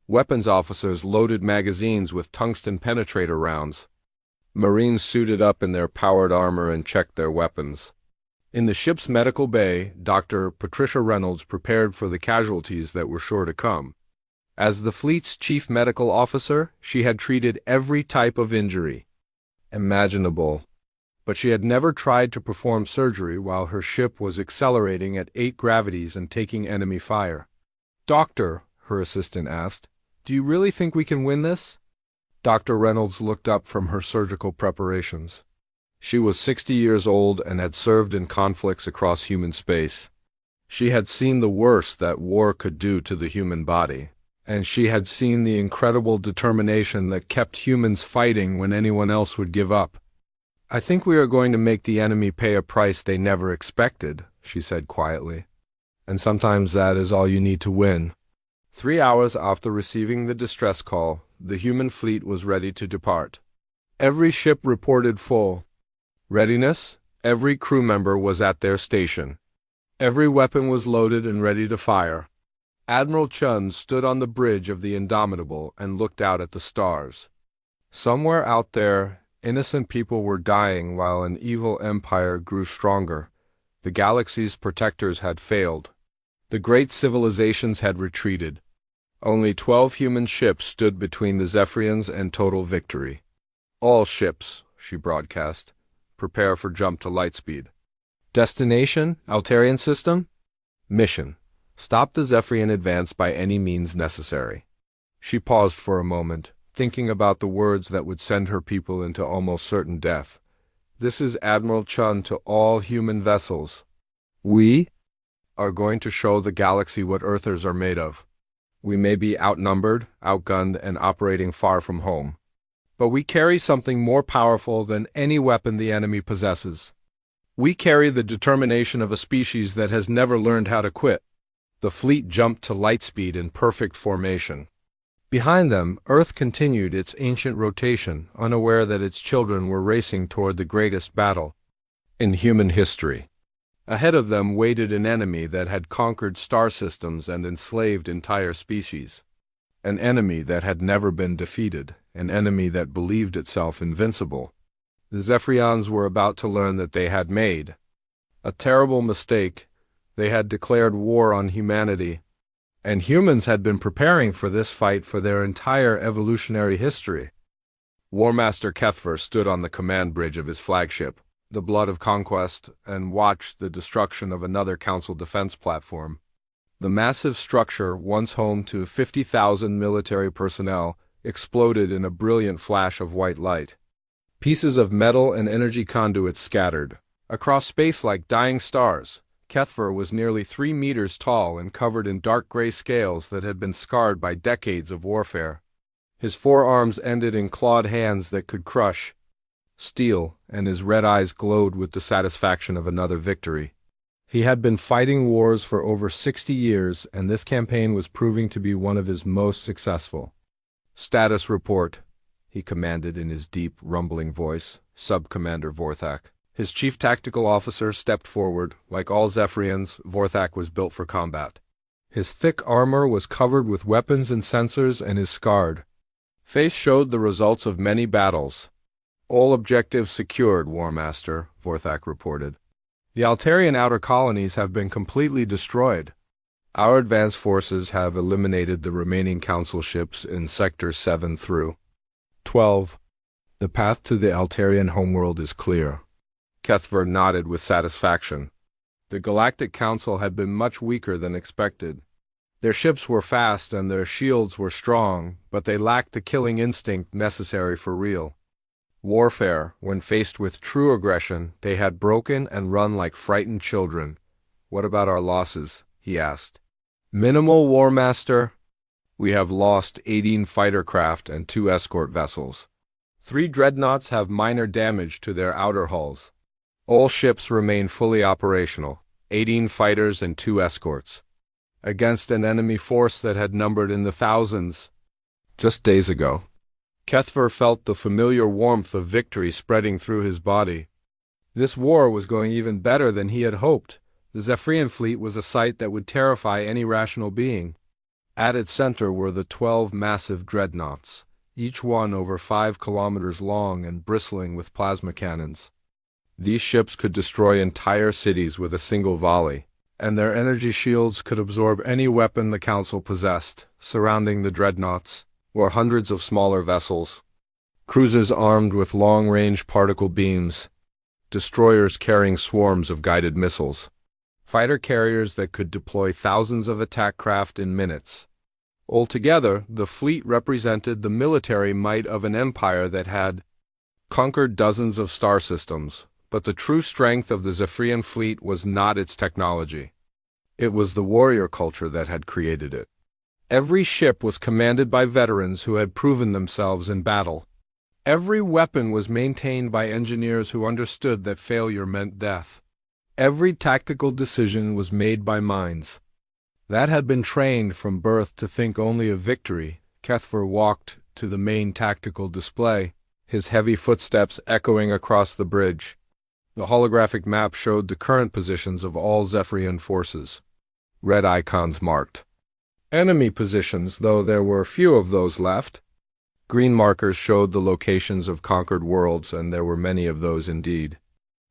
Weapons officers loaded magazines with tungsten penetrator rounds. Marines suited up in their powered armor and checked their weapons. In the ship's medical bay, Dr. Patricia Reynolds prepared for the casualties that were sure to come. As the fleet's chief medical officer, she had treated every type of injury imaginable, but she had never tried to perform surgery while her ship was accelerating at 8 gravities and taking enemy fire. "Doctor," her assistant asked, "do you really think we can win this?" Dr. Reynolds looked up from her surgical preparations. She was 60 years old and had served in conflicts across human space. She had seen the worst that war could do to the human body, and she had seen the incredible determination that kept humans fighting when anyone else would give up. "I think we are going to make the enemy pay a price they never expected," she said quietly. "And sometimes that is all you need to win." 3 hours after receiving the distress call, the human fleet was ready to depart. Every ship reported full readiness. Every crew member was at their station. Every weapon was loaded and ready to fire. Admiral Chun stood on the bridge of the Indomitable and looked out at the stars. Somewhere out there, innocent people were dying while an evil empire grew stronger. The galaxy's protectors had failed. The great civilizations had retreated. Only 12 human ships stood between the Zephyrians and total victory. "All ships," she broadcast, "prepare for jump to lightspeed. Destination, Altarian system. Mission: stop the Zephyrian advance by any means necessary." She paused for a moment, thinking about the words that would send her people into almost certain death. "This is Admiral Chun to all human vessels. We are going to show the galaxy what Earthers are made of. We may be outnumbered, outgunned, and operating far from home, but we carry something more powerful than any weapon the enemy possesses. We carry the determination of a species that has never learned how to quit." The fleet jumped to lightspeed in perfect formation. Behind them, Earth continued its ancient rotation, unaware that its children were racing toward the greatest battle in human history. Ahead of them waited an enemy that had conquered star systems and enslaved entire species. An enemy that had never been defeated, an enemy that believed itself invincible. The Zephyrians were about to learn that they had made a terrible mistake. They had declared war on humanity, and humans had been preparing for this fight for their entire evolutionary history. War Master Kethver stood on the command bridge of his flagship, the Blood of Conquest, and watched the destruction of another Council defense platform. The massive structure, once home to 50,000 military personnel, exploded in a brilliant flash of white light. Pieces of metal and energy conduits scattered across space like dying stars. Kethver was nearly 3 meters tall and covered in dark gray scales that had been scarred by decades of warfare. His forearms ended in clawed hands that could crush steel, and his red eyes glowed with the satisfaction of another victory. He had been fighting wars for over 60 years, and this campaign was proving to be one of his most successful. "Status report," he commanded in his deep, rumbling voice. Sub-Commander Vorthak. His chief tactical officer stepped forward. Like all Zephyrians, Vorthak was built for combat. His thick armor was covered with weapons and sensors, and his scarred face showed the results of many battles. "All objectives secured, War Master," Vorthak reported. "The Altarian outer colonies have been completely destroyed. Our advance forces have eliminated the remaining Council ships in Sectors 7 through 12. The path to the Altarian homeworld is clear." Kethver nodded with satisfaction. The Galactic Council had been much weaker than expected. Their ships were fast and their shields were strong, but they lacked the killing instinct necessary for real warfare. When faced with true aggression, they had broken and run like frightened children. "What about our losses?" he asked. "Minimal, War Master. We have lost 18 fighter craft and 2 escort vessels. 3 dreadnoughts have minor damage to their outer hulls. All ships remain fully operational, 18 fighters and 2 escorts. Against an enemy force that had numbered in the thousands just days ago." Kethver felt the familiar warmth of victory spreading through his body. This war was going even better than he had hoped. The Zephyrian fleet was a sight that would terrify any rational being. At its center were the 12 massive dreadnoughts, each one over 5 kilometers long and bristling with plasma cannons. These ships could destroy entire cities with a single volley, and their energy shields could absorb any weapon the Council possessed. Surrounding the dreadnoughts were hundreds of smaller vessels, cruisers armed with long-range particle beams, destroyers carrying swarms of guided missiles, fighter carriers that could deploy thousands of attack craft in minutes. Altogether, the fleet represented the military might of an empire that had conquered dozens of star systems. But the true strength of the Zephyrian fleet was not its technology. It was the warrior culture that had created it. Every ship was commanded by veterans who had proven themselves in battle. Every weapon was maintained by engineers who understood that failure meant death. Every tactical decision was made by minds that had been trained from birth to think only of victory. Kethver walked to the main tactical display, his heavy footsteps echoing across the bridge. The holographic map showed the current positions of all Zephyrian forces. Red icons marked enemy positions, though there were few of those left. Green markers showed the locations of conquered worlds, and there were many of those indeed.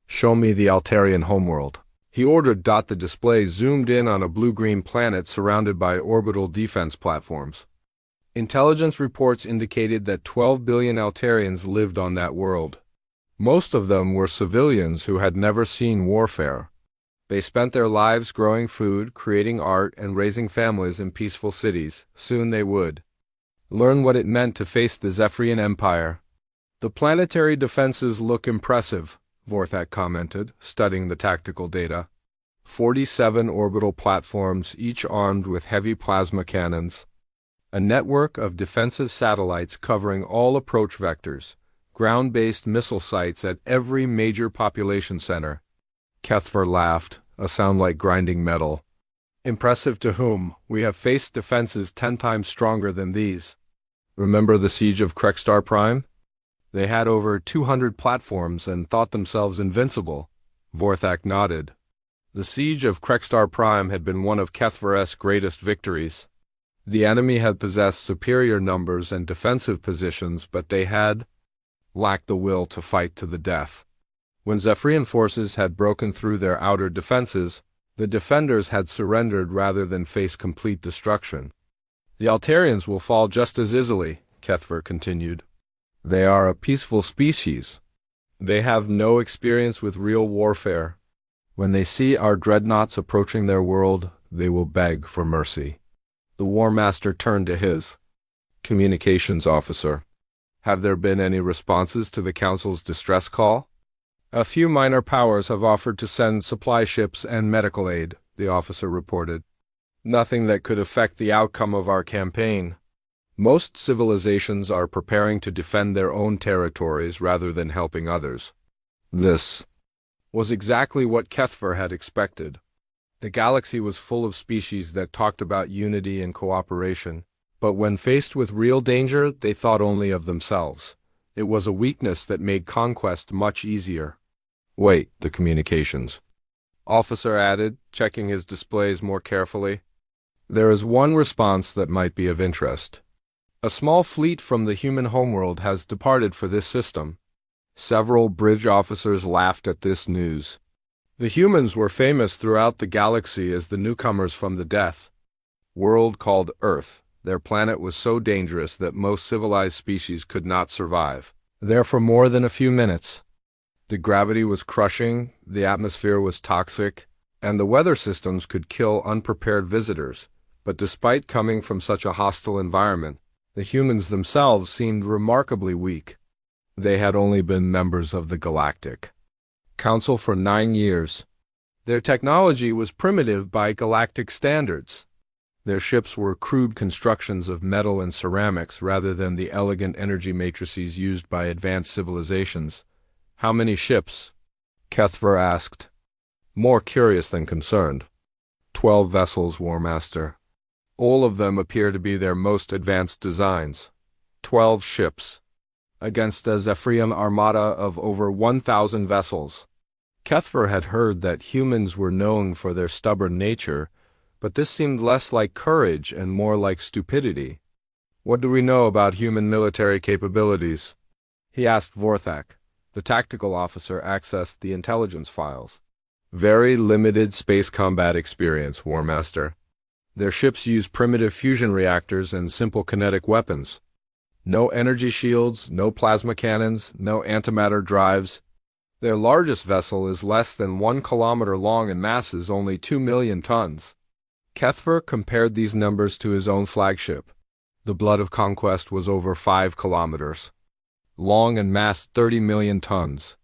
"Show me the Altarian homeworld," he ordered. The display zoomed in on a blue-green planet surrounded by orbital defense platforms. Intelligence reports indicated that 12 billion Altarians lived on that world. Most of them were civilians who had never seen warfare. They spent their lives growing food, creating art, and raising families in peaceful cities. Soon they would learn what it meant to face the Zephyrian Empire. "The planetary defenses look impressive," Vorthak commented, studying the tactical data. 47 orbital platforms, each armed with heavy plasma cannons. A network of defensive satellites covering all approach vectors. Ground-based missile sites at every major population center. Kethver laughed, a sound like grinding metal. "Impressive to whom? We have faced defenses 10 times stronger than these. Remember the siege of Krekstar Prime? They had over 200 platforms and thought themselves invincible." Vorthak nodded. The siege of Krekstar Prime had been one of Kethvar's greatest victories. The enemy had possessed superior numbers and defensive positions, but they had lacked the will to fight to the death. When Zephyrian forces had broken through their outer defenses, the defenders had surrendered rather than face complete destruction. The Altarians will fall just as easily, Kethvar continued. They are a peaceful species. They have no experience with real warfare. When they see our dreadnoughts approaching their world, they will beg for mercy. The War Master turned to his communications officer. Have there been any responses to the Council's distress call? A few minor powers have offered to send supply ships and medical aid, the officer reported. Nothing that could affect the outcome of our campaign. Most civilizations are preparing to defend their own territories rather than helping others. This was exactly what Kethvar had expected. The galaxy was full of species that talked about unity and cooperation, but when faced with real danger, they thought only of themselves. It was a weakness that made conquest much easier. Wait, the communications officer added, checking his displays more carefully. There is one response that might be of interest. A small fleet from the human homeworld has departed for this system. Several bridge officers laughed at this news. The humans were famous throughout the galaxy as the newcomers from the death world called Earth. Their planet was so dangerous that most civilized species could not survive there for more than a few minutes. The gravity was crushing, the atmosphere was toxic, and the weather systems could kill unprepared visitors. But despite coming from such a hostile environment, the humans themselves seemed remarkably weak. They had only been members of the Galactic Council for 9 years. Their technology was primitive by galactic standards. Their ships were crude constructions of metal and ceramics rather than the elegant energy matrices used by advanced civilizations. How many ships? Kethvar asked, more curious than concerned. 12 vessels, War Master. All of them appear to be their most advanced designs. 12 ships, against a Zephyrian armada of over 1,000 vessels. Kethvar had heard that humans were known for their stubborn nature, but this seemed less like courage and more like stupidity. What do we know about human military capabilities? He asked Vorthak. The tactical officer accessed the intelligence files. Very limited space combat experience, War Master. Their ships use primitive fusion reactors and simple kinetic weapons. No energy shields, no plasma cannons, no antimatter drives. Their largest vessel is less than 1 kilometer long and masses only 2 million tons. Kethvar compared these numbers to his own flagship. The Blood of Conquest was over 5 kilometers long and massed 30 million tons.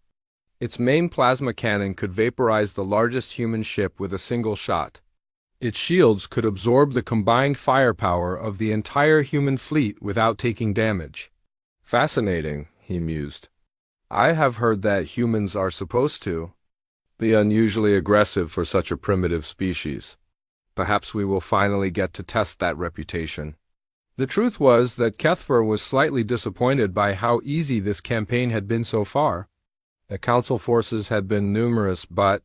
Its main plasma cannon could vaporize the largest human ship with a single shot. Its shields could absorb the combined firepower of the entire human fleet without taking damage. Fascinating, he mused. I have heard that humans are supposed to be unusually aggressive for such a primitive species. Perhaps we will finally get to test that reputation. The truth was that Kethvar was slightly disappointed by how easy this campaign had been so far. The Council forces had been numerous but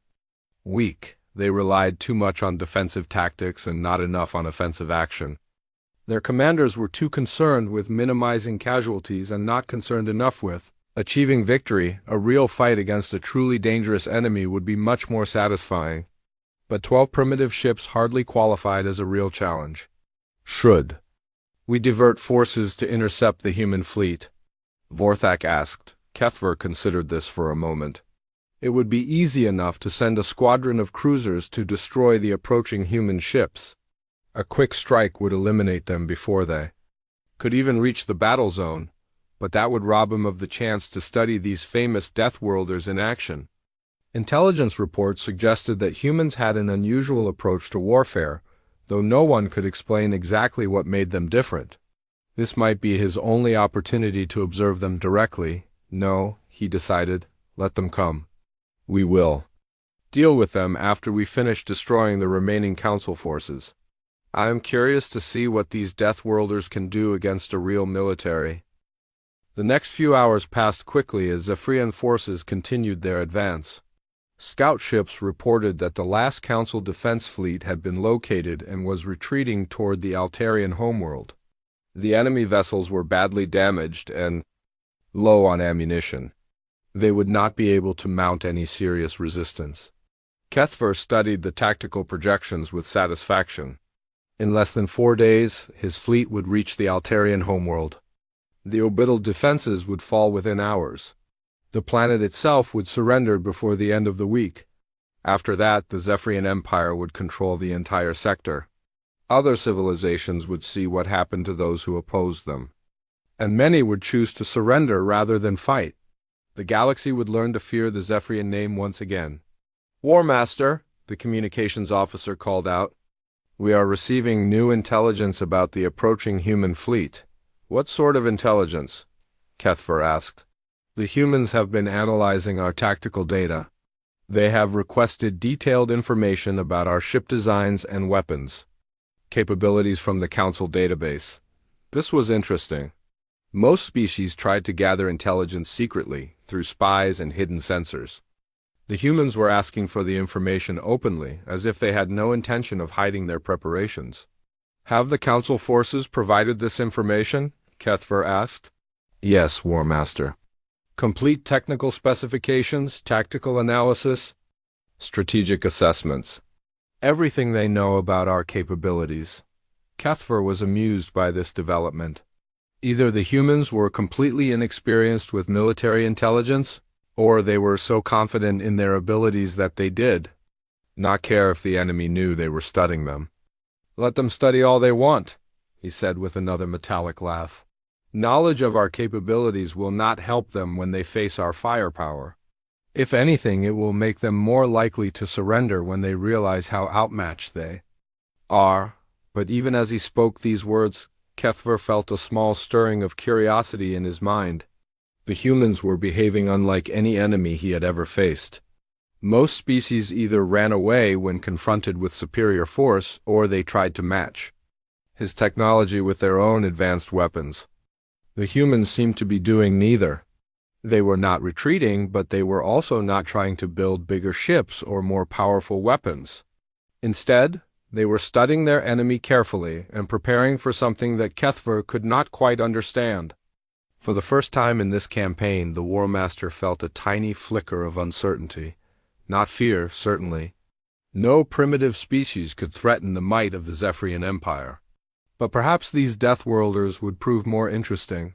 weak. They relied too much on defensive tactics and not enough on offensive action. Their commanders were too concerned with minimizing casualties and not concerned enough with achieving victory. A real fight against a truly dangerous enemy would be much more satisfying. But 12 primitive ships hardly qualified as a real challenge. Should we divert forces to intercept the human fleet? Vorthak asked. Kethvar considered this for a moment. It would be easy enough to send a squadron of cruisers to destroy the approaching human ships. A quick strike would eliminate them before they could even reach the battle zone, but that would rob him of the chance to study these famous Deathworlders in action. Intelligence reports suggested that humans had an unusual approach to warfare, though no one could explain exactly what made them different. This might be his only opportunity to observe them directly. No, he decided, let them come. We will deal with them after we finish destroying the remaining Council forces. I am curious to see what these Deathworlders can do against a real military. The next few hours passed quickly as Zephyrian forces continued their advance. Scout ships reported that the last Council defense fleet had been located and was retreating toward the Altarian homeworld. The enemy vessels were badly damaged and low on ammunition. They would not be able to mount any serious resistance. Kethver studied the tactical projections with satisfaction. In less than 4 days, his fleet would reach the Altarian homeworld. The orbital defenses would fall within hours. The planet itself would surrender before the end of the week. After that, the Zephyrian Empire would control the entire sector. Other civilizations would see what happened to those who opposed them. And many would choose to surrender rather than fight. The galaxy would learn to fear the Zephyrian name once again. "War Master," the communications officer called out. "We are receiving new intelligence about the approaching human fleet." "What sort of intelligence?" Kethver asked. "The humans have been analyzing our tactical data. They have requested detailed information about our ship designs and weapons, capabilities from the Council database." This was interesting. Most species tried to gather intelligence secretly, through spies and hidden sensors. The humans were asking for the information openly, as if they had no intention of hiding their preparations. "Have the Council forces provided this information?" Kethver asked. "Yes, War Master. Complete technical specifications, tactical analysis, strategic assessments. Everything they know about our capabilities." Kethver was amused by this development. Either the humans were completely inexperienced with military intelligence, or they were so confident in their abilities that they did not care if the enemy knew they were studying them. "Let them study all they want," he said with another metallic laugh. "Knowledge of our capabilities will not help them when they face our firepower. If anything, it will make them more likely to surrender when they realize how outmatched they are." But even as he spoke these words, Kethver felt a small stirring of curiosity in his mind. The humans were behaving unlike any enemy he had ever faced. Most species either ran away when confronted with superior force, or they tried to match his technology with their own advanced weapons. The humans seemed to be doing neither. They were not retreating, but they were also not trying to build bigger ships or more powerful weapons. Instead, they were studying their enemy carefully and preparing for something that Kethver could not quite understand. For the first time in this campaign, the War Master felt a tiny flicker of uncertainty. Not fear, certainly. No primitive species could threaten the might of the Zephyrian Empire. But perhaps these Deathworlders would prove more interesting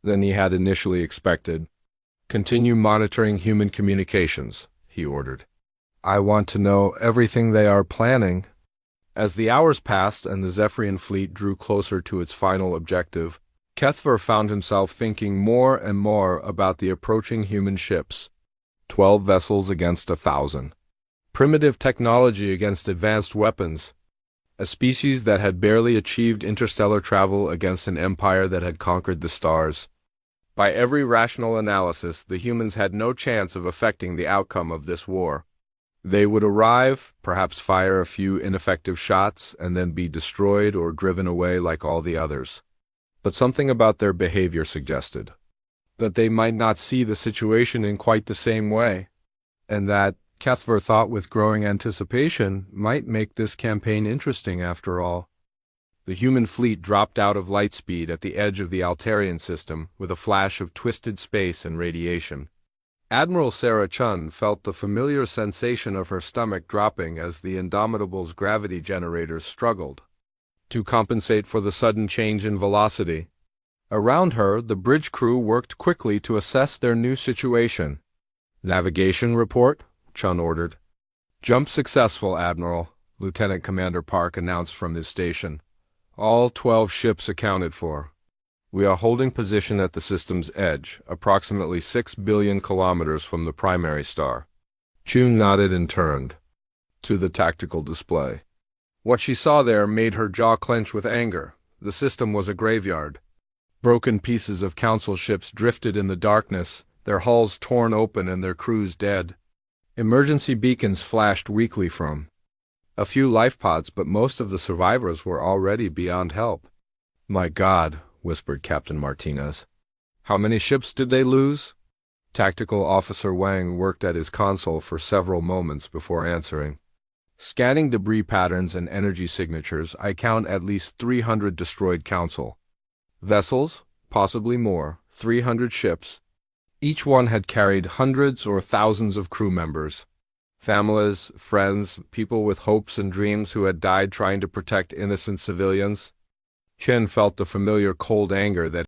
than he had initially expected. "Continue monitoring human communications," he ordered. "I want to know everything they are planning." As the hours passed and the Zephyrian fleet drew closer to its final objective, Kethver found himself thinking more and more about the approaching human ships. 12 vessels against 1,000. Primitive technology against advanced weapons. A species that had barely achieved interstellar travel against an empire that had conquered the stars. By every rational analysis, the humans had no chance of affecting the outcome of this war. They would arrive, perhaps fire a few ineffective shots, and then be destroyed or driven away like all the others. But something about their behavior suggested that they might not see the situation in quite the same way, and that, Kethver thought with growing anticipation, might make this campaign interesting after all. The human fleet dropped out of light speed at the edge of the Altarian system with a flash of twisted space and radiation. Admiral Sarah Chun felt the familiar sensation of her stomach dropping as the Indomitable's gravity generators struggled to compensate for the sudden change in velocity. Around her, the bridge crew worked quickly to assess their new situation. "Navigation report," Chun ordered. "Jump successful, Admiral," Lieutenant Commander Park announced from his station. "All 12 ships accounted for. We are holding position at the system's edge, approximately 6 billion kilometers from the primary star." Chun nodded and turned to the tactical display. What she saw there made her jaw clench with anger. The system was a graveyard. Broken pieces of Council ships drifted in the darkness, their hulls torn open and their crews dead. Emergency beacons flashed weakly from a few life pods, but most of the survivors were already beyond help. "My God," whispered Captain Martinez. "How many ships did they lose?" Tactical Officer Wang worked at his console for several moments before answering. Scanning debris patterns and energy signatures, I count at least 300 destroyed council vessels, possibly more, 300 ships. Each one had carried hundreds or thousands of crew members. Families, friends, people with hopes and dreams who had died trying to protect innocent civilians. Chen felt the familiar cold anger that